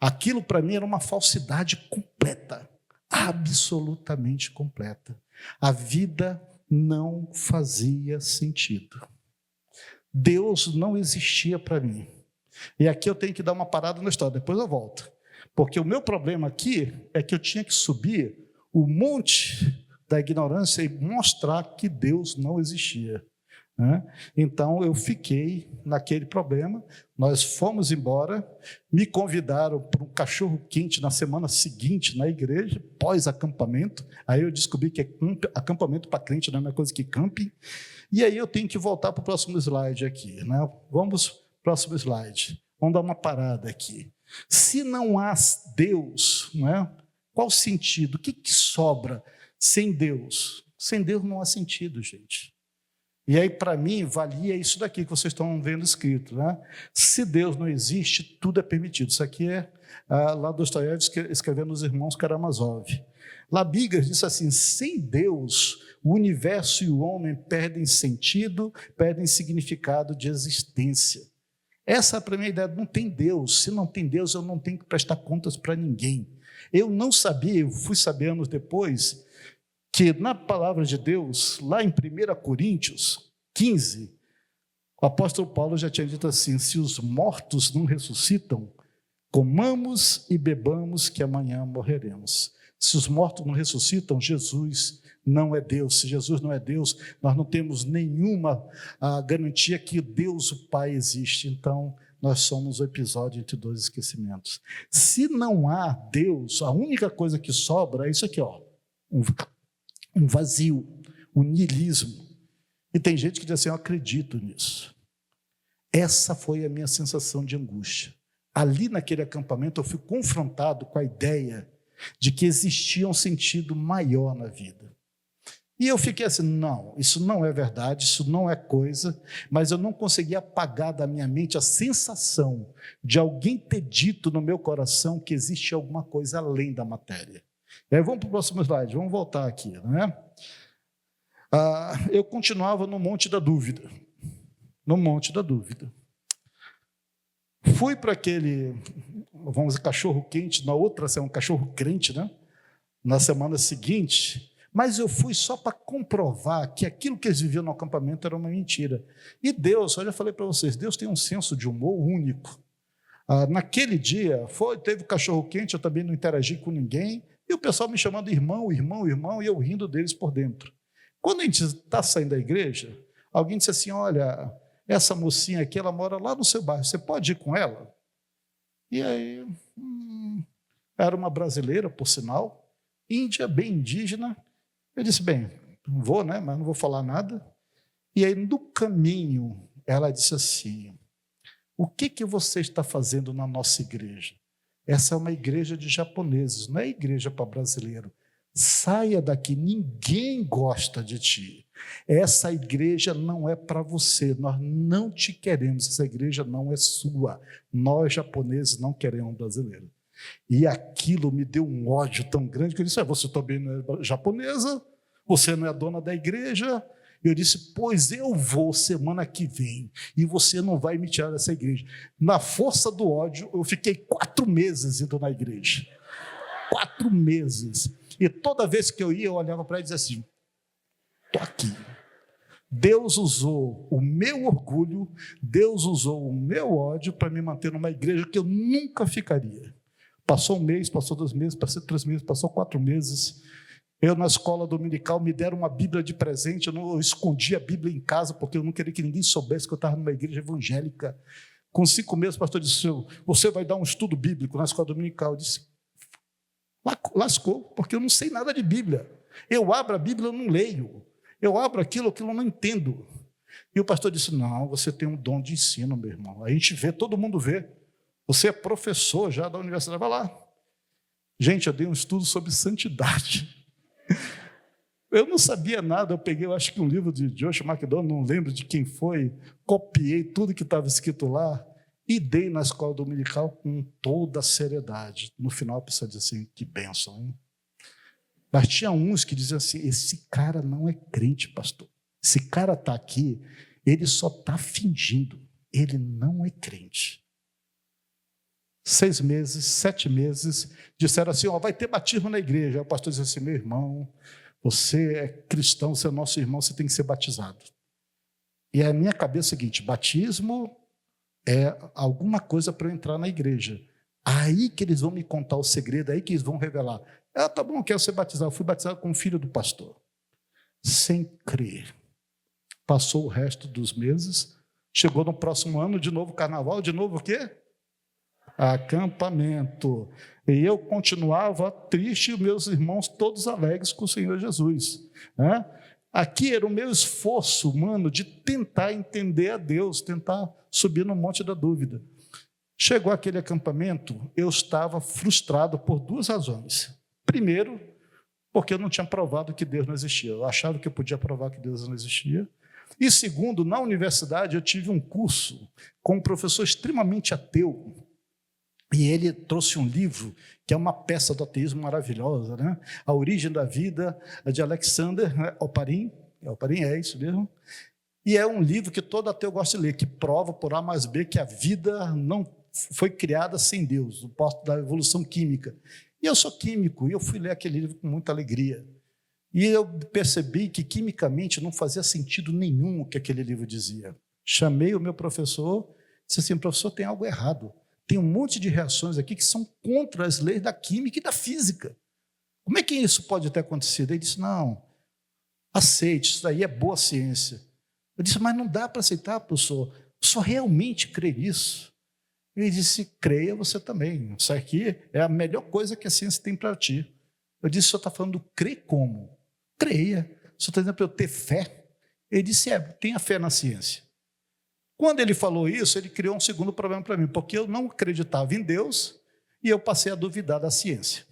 Aquilo para mim era uma falsidade completa, absolutamente completa. A vida não fazia sentido. Deus não existia para mim. E aqui eu tenho que dar uma parada na história, depois eu volto. Porque o meu problema aqui é que eu tinha que subir o monte da ignorância e mostrar que Deus não existia. Então eu fiquei naquele problema, nós fomos embora, me convidaram para um cachorro quente na semana seguinte na igreja, pós-acampamento, aí eu descobri que acampamento para crente não é a mesma coisa que camping, e aí eu tenho que voltar para o próximo slide aqui, né? Vamos para o próximo slide, vamos dar uma parada aqui. Se não há Deus, não é? Qual o sentido? O que sobra sem Deus? Sem Deus não há sentido, gente. E aí, para mim, valia isso daqui que vocês estão vendo escrito. Né? Se Deus não existe, tudo é permitido. Isso aqui é lá Dostoiévski escrevendo Os Irmãos Karamazov. Labigas disse assim, sem Deus, o universo e o homem perdem sentido, perdem significado de existência. Essa é para mim a ideia, não tem Deus. Se não tem Deus, eu não tenho que prestar contas para ninguém. Eu não sabia, eu fui saber anos depois, que na palavra de Deus, lá em 1 Coríntios 15, o apóstolo Paulo já tinha dito assim, se os mortos não ressuscitam, comamos e bebamos que amanhã morreremos. Se os mortos não ressuscitam, Jesus não é Deus. Se Jesus não é Deus, nós não temos nenhuma garantia que Deus, o Pai, existe. Então, nós somos o episódio entre 2 esquecimentos. Se não há Deus, a única coisa que sobra é isso aqui, ó, um vazio, um niilismo. E tem gente que diz assim, eu acredito nisso. Essa foi a minha sensação de angústia. Ali naquele acampamento eu fui confrontado com a ideia de que existia um sentido maior na vida. E eu fiquei assim, não, isso não é verdade, isso não é coisa, mas eu não conseguia apagar da minha mente a sensação de alguém ter dito no meu coração que existe alguma coisa além da matéria. E aí vamos para o próximo slide, vamos voltar aqui, né? Eu continuava no Monte da Dúvida, no Monte da Dúvida. Fui para aquele, vamos dizer, cachorro quente, na outra semana, um cachorro crente, né? Na semana seguinte, mas eu fui só para comprovar que aquilo que eles viviam no acampamento era uma mentira. E Deus, eu já falei para vocês, Deus tem um senso de humor único. Naquele dia, teve cachorro quente, eu também não interagi com ninguém, e o pessoal me chamando irmão, irmão, irmão, e eu rindo deles por dentro. Quando a gente está saindo da igreja, alguém disse assim, olha, essa mocinha aqui, ela mora lá no seu bairro, você pode ir com ela? E aí, era uma brasileira, por sinal, índia, bem indígena. Eu disse, bem, não vou, né, mas não vou falar nada. E aí, no caminho, ela disse assim, o que você está fazendo na nossa igreja? Essa é uma igreja de japoneses, não é igreja para brasileiro. Saia daqui, ninguém gosta de ti. Essa igreja não é para você, nós não te queremos, essa igreja não é sua. Nós, japoneses, não queremos brasileiro. E aquilo me deu um ódio tão grande que eu disse, você também não é japonesa, você não é dona da igreja. Eu disse, pois eu vou semana que vem, e você não vai me tirar dessa igreja. Na força do ódio, eu fiquei 4 meses indo na igreja. 4 meses. E toda vez que eu ia, eu olhava para ela e dizia assim, estou aqui. Deus usou o meu orgulho, Deus usou o meu ódio para me manter numa igreja que eu nunca ficaria. Passou 1 mês, passou 2 meses, passou 3 meses, passou 4 meses. Eu, na escola dominical, me deram uma Bíblia de presente, eu escondi a Bíblia em casa, porque eu não queria que ninguém soubesse que eu estava numa igreja evangélica. Com 5 meses, o pastor disse, você vai dar um estudo bíblico na escola dominical. Eu disse, lascou, porque eu não sei nada de Bíblia. Eu abro a Bíblia, eu não leio. Eu abro aquilo eu não entendo. E o pastor disse, não, você tem um dom de ensino, meu irmão. A gente vê, todo mundo vê. Você é professor já da universidade, vai lá. Gente, eu dei um estudo sobre santidade. Eu não sabia nada, eu peguei, eu acho que um livro de Josh McDowell, não lembro de quem foi, copiei tudo que estava escrito lá e dei na escola dominical com toda a seriedade. No final a pessoa dizia assim, que bênção, hein? Mas tinha uns que diziam assim, esse cara não é crente, pastor. Esse cara está aqui, ele só está fingindo, ele não é crente. 6 meses, 7 meses, disseram assim, vai ter batismo na igreja. Aí o pastor disse assim, meu irmão, você é cristão, você é nosso irmão, você tem que ser batizado. E a minha cabeça é o seguinte, batismo é alguma coisa para eu entrar na igreja. Aí que eles vão me contar o segredo, aí que eles vão revelar. Tá bom, quero ser batizado. Eu fui batizado como filho do pastor, sem crer. Passou o resto dos meses, chegou no próximo ano, de novo carnaval, de novo o quê? Acampamento. E eu continuava triste e meus irmãos todos alegres com o Senhor Jesus. Né? Aqui era o meu esforço humano de tentar entender a Deus, tentar subir no Monte da Dúvida. Chegou aquele acampamento, eu estava frustrado por 2 razões. Primeiro, porque eu não tinha provado que Deus não existia. Eu achava que eu podia provar que Deus não existia. E segundo, na universidade eu tive um curso com um professor extremamente ateu. E ele trouxe um livro que é uma peça do ateísmo maravilhosa, né? A Origem da Vida, de Alexander Oparin. Oparin, é isso mesmo. E é um livro que todo ateu gosta de ler, que prova por A mais B que a vida não foi criada sem Deus, o posto da evolução química. E eu sou químico, e eu fui ler aquele livro com muita alegria. E eu percebi que quimicamente não fazia sentido nenhum o que aquele livro dizia. Chamei o meu professor, disse assim, professor, tem algo errado. Tem um monte de reações aqui que são contra as leis da química e da física. Como é que isso pode ter acontecido? Ele disse, não, aceite, isso daí é boa ciência. Eu disse, mas não dá para aceitar, professor. O senhor realmente crê nisso? Ele disse, creia você também. Isso aqui é a melhor coisa que a ciência tem para ti. Eu disse, o senhor está falando crer como? Creia. O senhor está dizendo para eu ter fé? Ele disse, tenha fé na ciência. Quando ele falou isso, ele criou um segundo problema para mim, porque eu não acreditava em Deus e eu passei a duvidar da ciência.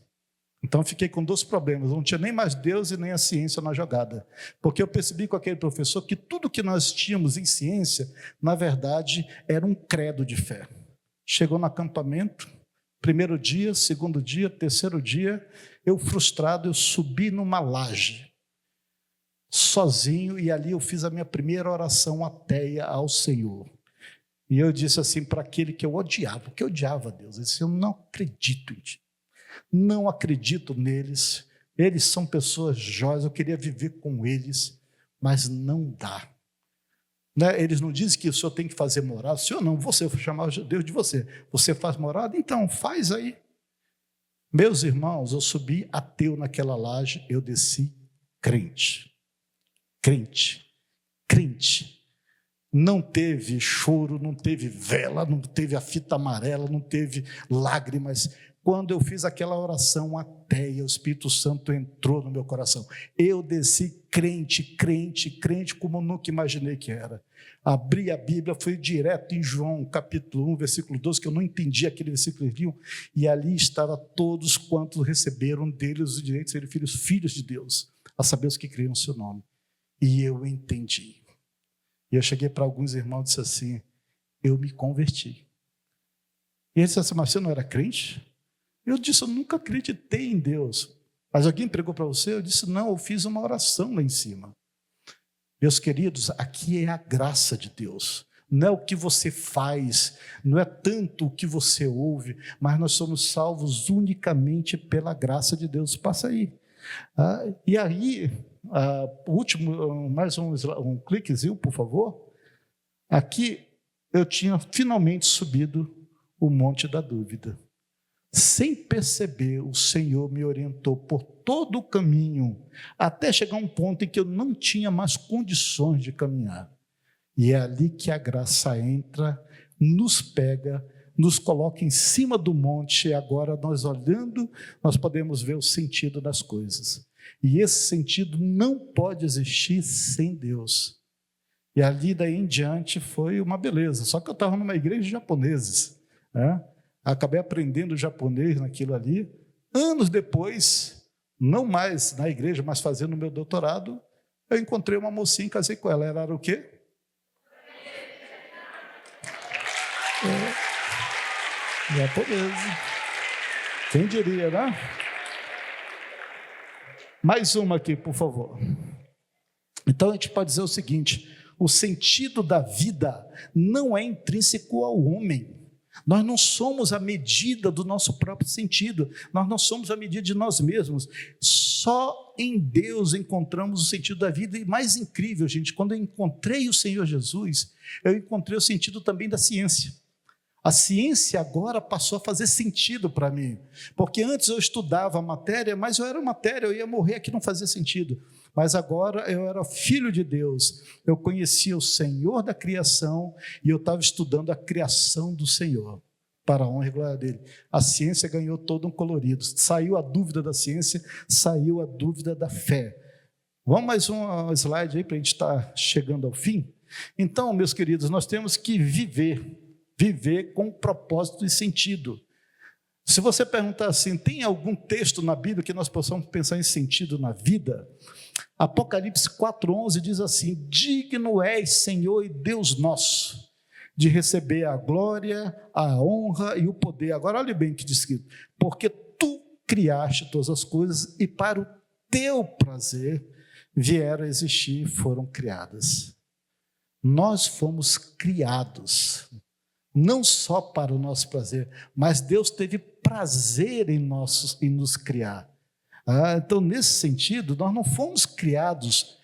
Então eu fiquei com dois problemas, não tinha nem mais Deus e nem a ciência na jogada, porque eu percebi com aquele professor que tudo que nós tínhamos em ciência, na verdade, era um credo de fé. Chegou no acampamento, primeiro dia, segundo dia, terceiro dia, eu frustrado, eu subi numa laje, sozinho, e ali eu fiz a minha primeira oração ateia ao Senhor. E eu disse assim para aquele que eu odiava, porque eu odiava a Deus, eu disse, eu não acredito em ti. Não acredito neles, eles são pessoas jóias, eu queria viver com eles, mas não dá. Né? Eles não dizem que o senhor tem que fazer morada, o senhor não, você vai chamar Deus de você, você faz morada? Então faz aí. Meus irmãos, eu subi ateu naquela laje, eu desci crente, crente, crente. Não teve choro, não teve vela, não teve a fita amarela, não teve lágrimas. Quando eu fiz aquela oração ateia, o Espírito Santo entrou no meu coração. Eu desci crente, crente, crente, como eu nunca imaginei que era. Abri a Bíblia, fui direto em João, capítulo 1, versículo 12, que eu não entendi aquele versículo, e ali estava todos quantos receberam deles o direito de serem filhos de Deus, a saber os que criam o seu nome. E eu entendi. E eu cheguei para alguns irmãos e disse assim, eu me converti. E eles disseram assim, mas você não era crente? Eu disse, eu nunca acreditei em Deus. Mas alguém pregou para você? Eu disse, não, eu fiz uma oração lá em cima. Meus queridos, aqui é a graça de Deus. Não é o que você faz, não é tanto o que você ouve, mas nós somos salvos unicamente pela graça de Deus. Passa aí. E aí, o último, mais um cliquezinho, por favor. Aqui eu tinha finalmente subido o Monte da Dúvida. Sem perceber, o Senhor me orientou por todo o caminho, até chegar a um ponto em que eu não tinha mais condições de caminhar. E é ali que a graça entra, nos pega, nos coloca em cima do monte, e agora nós olhando, nós podemos ver o sentido das coisas. E esse sentido não pode existir sem Deus. E ali daí em diante foi uma beleza, só que eu estava numa igreja de japoneses, né? Acabei aprendendo japonês naquilo ali. Anos depois, não mais na igreja, mas fazendo o meu doutorado, eu encontrei uma mocinha e casei com ela. Ela era o quê? Japonesa. Quem diria, né? Mais uma aqui, por favor. Então a gente pode dizer o seguinte, o sentido da vida não é intrínseco ao homem. Nós não somos a medida do nosso próprio sentido, nós não somos a medida de nós mesmos. Só em Deus encontramos o sentido da vida. E mais incrível, gente, quando eu encontrei o Senhor Jesus, eu encontrei o sentido também da ciência. A ciência agora passou a fazer sentido para mim, porque antes eu estudava a matéria, mas eu era matéria, eu ia morrer, aqui não fazia sentido. Mas agora eu era filho de Deus, eu conhecia o Senhor da criação e eu estava estudando a criação do Senhor, para a honra e glória dele. A ciência ganhou todo um colorido, saiu a dúvida da ciência, saiu a dúvida da fé. Vamos mais um slide aí para a gente estar chegando ao fim? Então, meus queridos, nós temos que viver com propósito e sentido. Se você perguntar assim, tem algum texto na Bíblia que nós possamos pensar em sentido na vida? Apocalipse 4,11 diz assim, digno és, Senhor e Deus nosso, de receber a glória, a honra e o poder. Agora olhe bem o que diz escrito, porque tu criaste todas as coisas e para o teu prazer vieram a existir e foram criadas. Nós fomos criados, não só para o nosso prazer, mas Deus teve prazer em nos criar. Então, nesse sentido, nós não fomos criados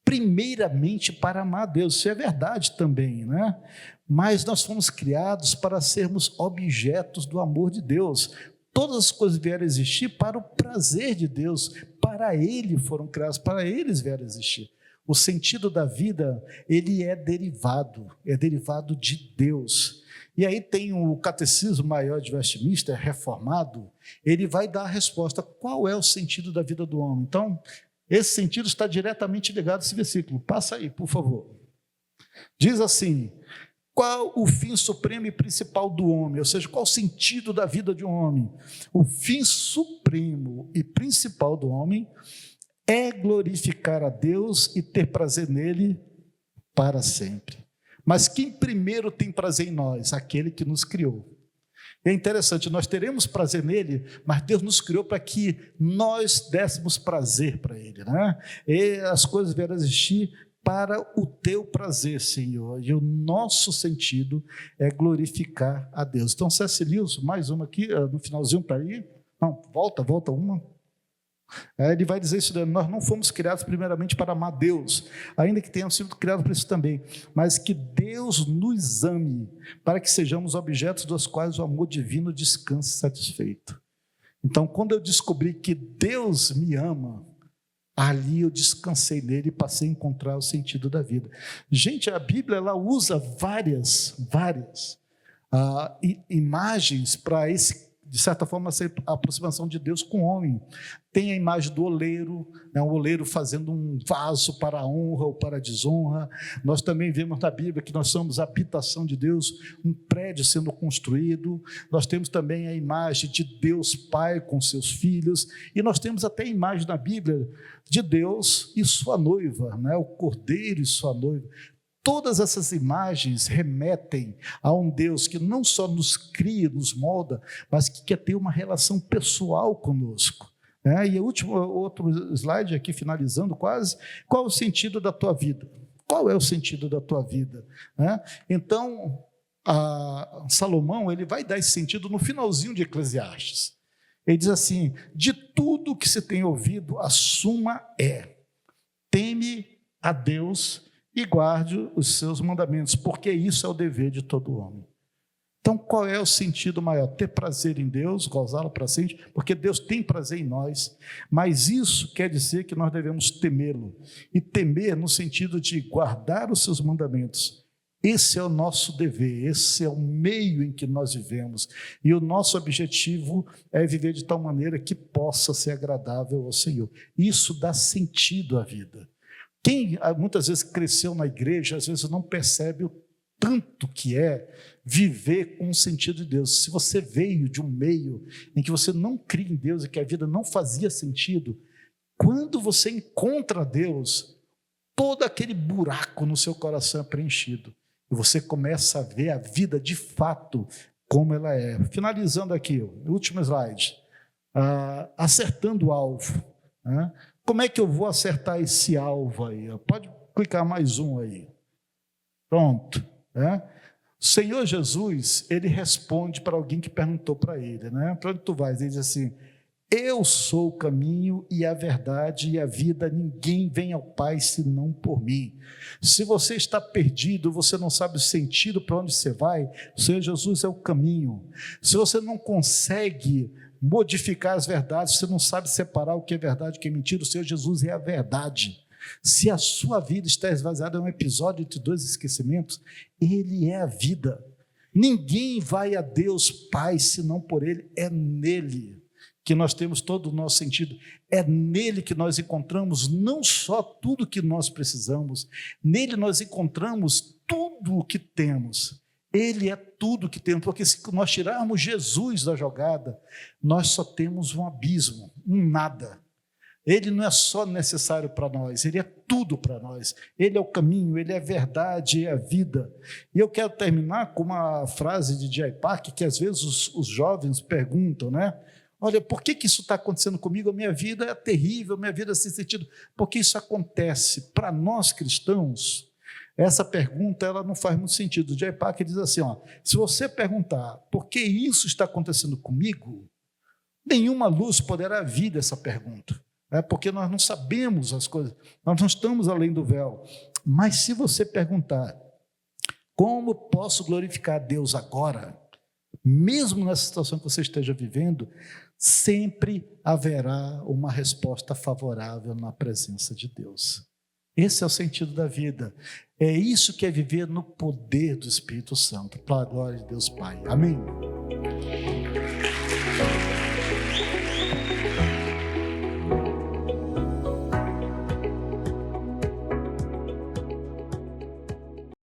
primeiramente para amar Deus, isso é verdade também, né? Mas nós fomos criados para sermos objetos do amor de Deus. Todas as coisas vieram a existir para o prazer de Deus, para Ele foram criadas, para eles vieram a existir. O sentido da vida, ele é derivado de Deus. E aí tem o Catecismo Maior de Westminster, reformado, ele vai dar a resposta, qual é o sentido da vida do homem? Então, esse sentido está diretamente ligado a esse versículo. Passa aí, por favor. Diz assim, Qual o fim supremo e principal do homem? Ou seja, qual o sentido da vida de um homem? O fim supremo e principal do homem é glorificar a Deus e ter prazer nele para sempre. Mas quem primeiro tem prazer em nós? Aquele que nos criou. É interessante, nós teremos prazer nele, mas Deus nos criou para que nós dessemos prazer para ele, né? E as coisas vieram a existir para o teu prazer, Senhor, e o nosso sentido é glorificar a Deus. Então, C.S. Lewis, mais uma aqui, no finalzinho está aí, não, volta uma. Ele vai dizer isso, nós não fomos criados primeiramente para amar Deus, ainda que tenhamos sido criados para isso também, mas que Deus nos ame, para que sejamos objetos dos quais o amor divino descanse satisfeito. Então, quando eu descobri que Deus me ama, ali eu descansei nele e passei a encontrar o sentido da vida. Gente, a Bíblia ela usa várias imagens para de certa forma, essa aproximação de Deus com o homem. Tem a imagem do oleiro, né, um oleiro fazendo um vaso para a honra ou para a desonra. Nós também vemos na Bíblia que nós somos a habitação de Deus, um prédio sendo construído. Nós temos também a imagem de Deus Pai com seus filhos, e nós temos até a imagem na Bíblia de Deus e sua noiva, né, o cordeiro e sua noiva. Todas essas imagens remetem a um Deus que não só nos cria, nos molda, mas que quer ter uma relação pessoal conosco. E outro slide aqui, finalizando quase, qual é o sentido da tua vida? Qual é o sentido da tua vida? Então, Salomão ele vai dar esse sentido no finalzinho de Eclesiastes. Ele diz assim, de tudo que se tem ouvido, a suma é, teme a Deus e guarde os seus mandamentos, porque isso é o dever de todo homem. Então, qual é o sentido maior? Ter prazer em Deus, gozá-lo para sempre, porque Deus tem prazer em nós, mas isso quer dizer que nós devemos temê-lo, e temer no sentido de guardar os seus mandamentos. Esse é o nosso dever, esse é o meio em que nós vivemos, e o nosso objetivo é viver de tal maneira que possa ser agradável ao Senhor. Isso dá sentido à vida. Quem muitas vezes cresceu na igreja, às vezes não percebe o tanto que é viver com o sentido de Deus. Se você veio de um meio em que você não cria em Deus e que a vida não fazia sentido, quando você encontra Deus, todo aquele buraco no seu coração é preenchido. E você começa a ver a vida de fato como ela é. Finalizando aqui, o último slide. Acertando o alvo. Como é que eu vou acertar esse alvo aí? Pode clicar mais um aí. Pronto. O Senhor Jesus, ele responde para alguém que perguntou para ele, para onde tu vais? Ele diz assim, eu sou o caminho e a verdade e a vida, ninguém vem ao Pai senão por mim. Se você está perdido, você não sabe o sentido para onde você vai, o Senhor Jesus é o caminho. Se você não consegue modificar as verdades, você não sabe separar o que é verdade e o que é mentira, o Senhor Jesus é a verdade. Se a sua vida está esvaziada, é um episódio entre dois esquecimentos, Ele é a vida. Ninguém vai a Deus Pai senão por Ele, é nele que nós temos todo o nosso sentido, é nele que nós encontramos não só tudo o que nós precisamos, nele nós encontramos tudo o que temos. Ele é tudo que temos, porque se nós tirarmos Jesus da jogada, nós só temos um abismo, um nada. Ele não é só necessário para nós, Ele é tudo para nós. Ele é o caminho, Ele é a verdade, é a vida. E eu quero terminar com uma frase de J.I. Packer, que às vezes os jovens perguntam, olha, por que isso está acontecendo comigo? A minha vida é terrível, a minha vida é sem sentido. Por que isso acontece? Para nós cristãos, essa pergunta ela não faz muito sentido. O J.I. Packer diz assim, se você perguntar por que isso está acontecendo comigo, nenhuma luz poderá vir dessa pergunta. Porque nós não sabemos as coisas, nós não estamos além do véu. Mas se você perguntar, como posso glorificar a Deus agora, mesmo nessa situação que você esteja vivendo, sempre haverá uma resposta favorável na presença de Deus. Esse é o sentido da vida. É isso que é viver no poder do Espírito Santo, para a glória de Deus Pai. Amém?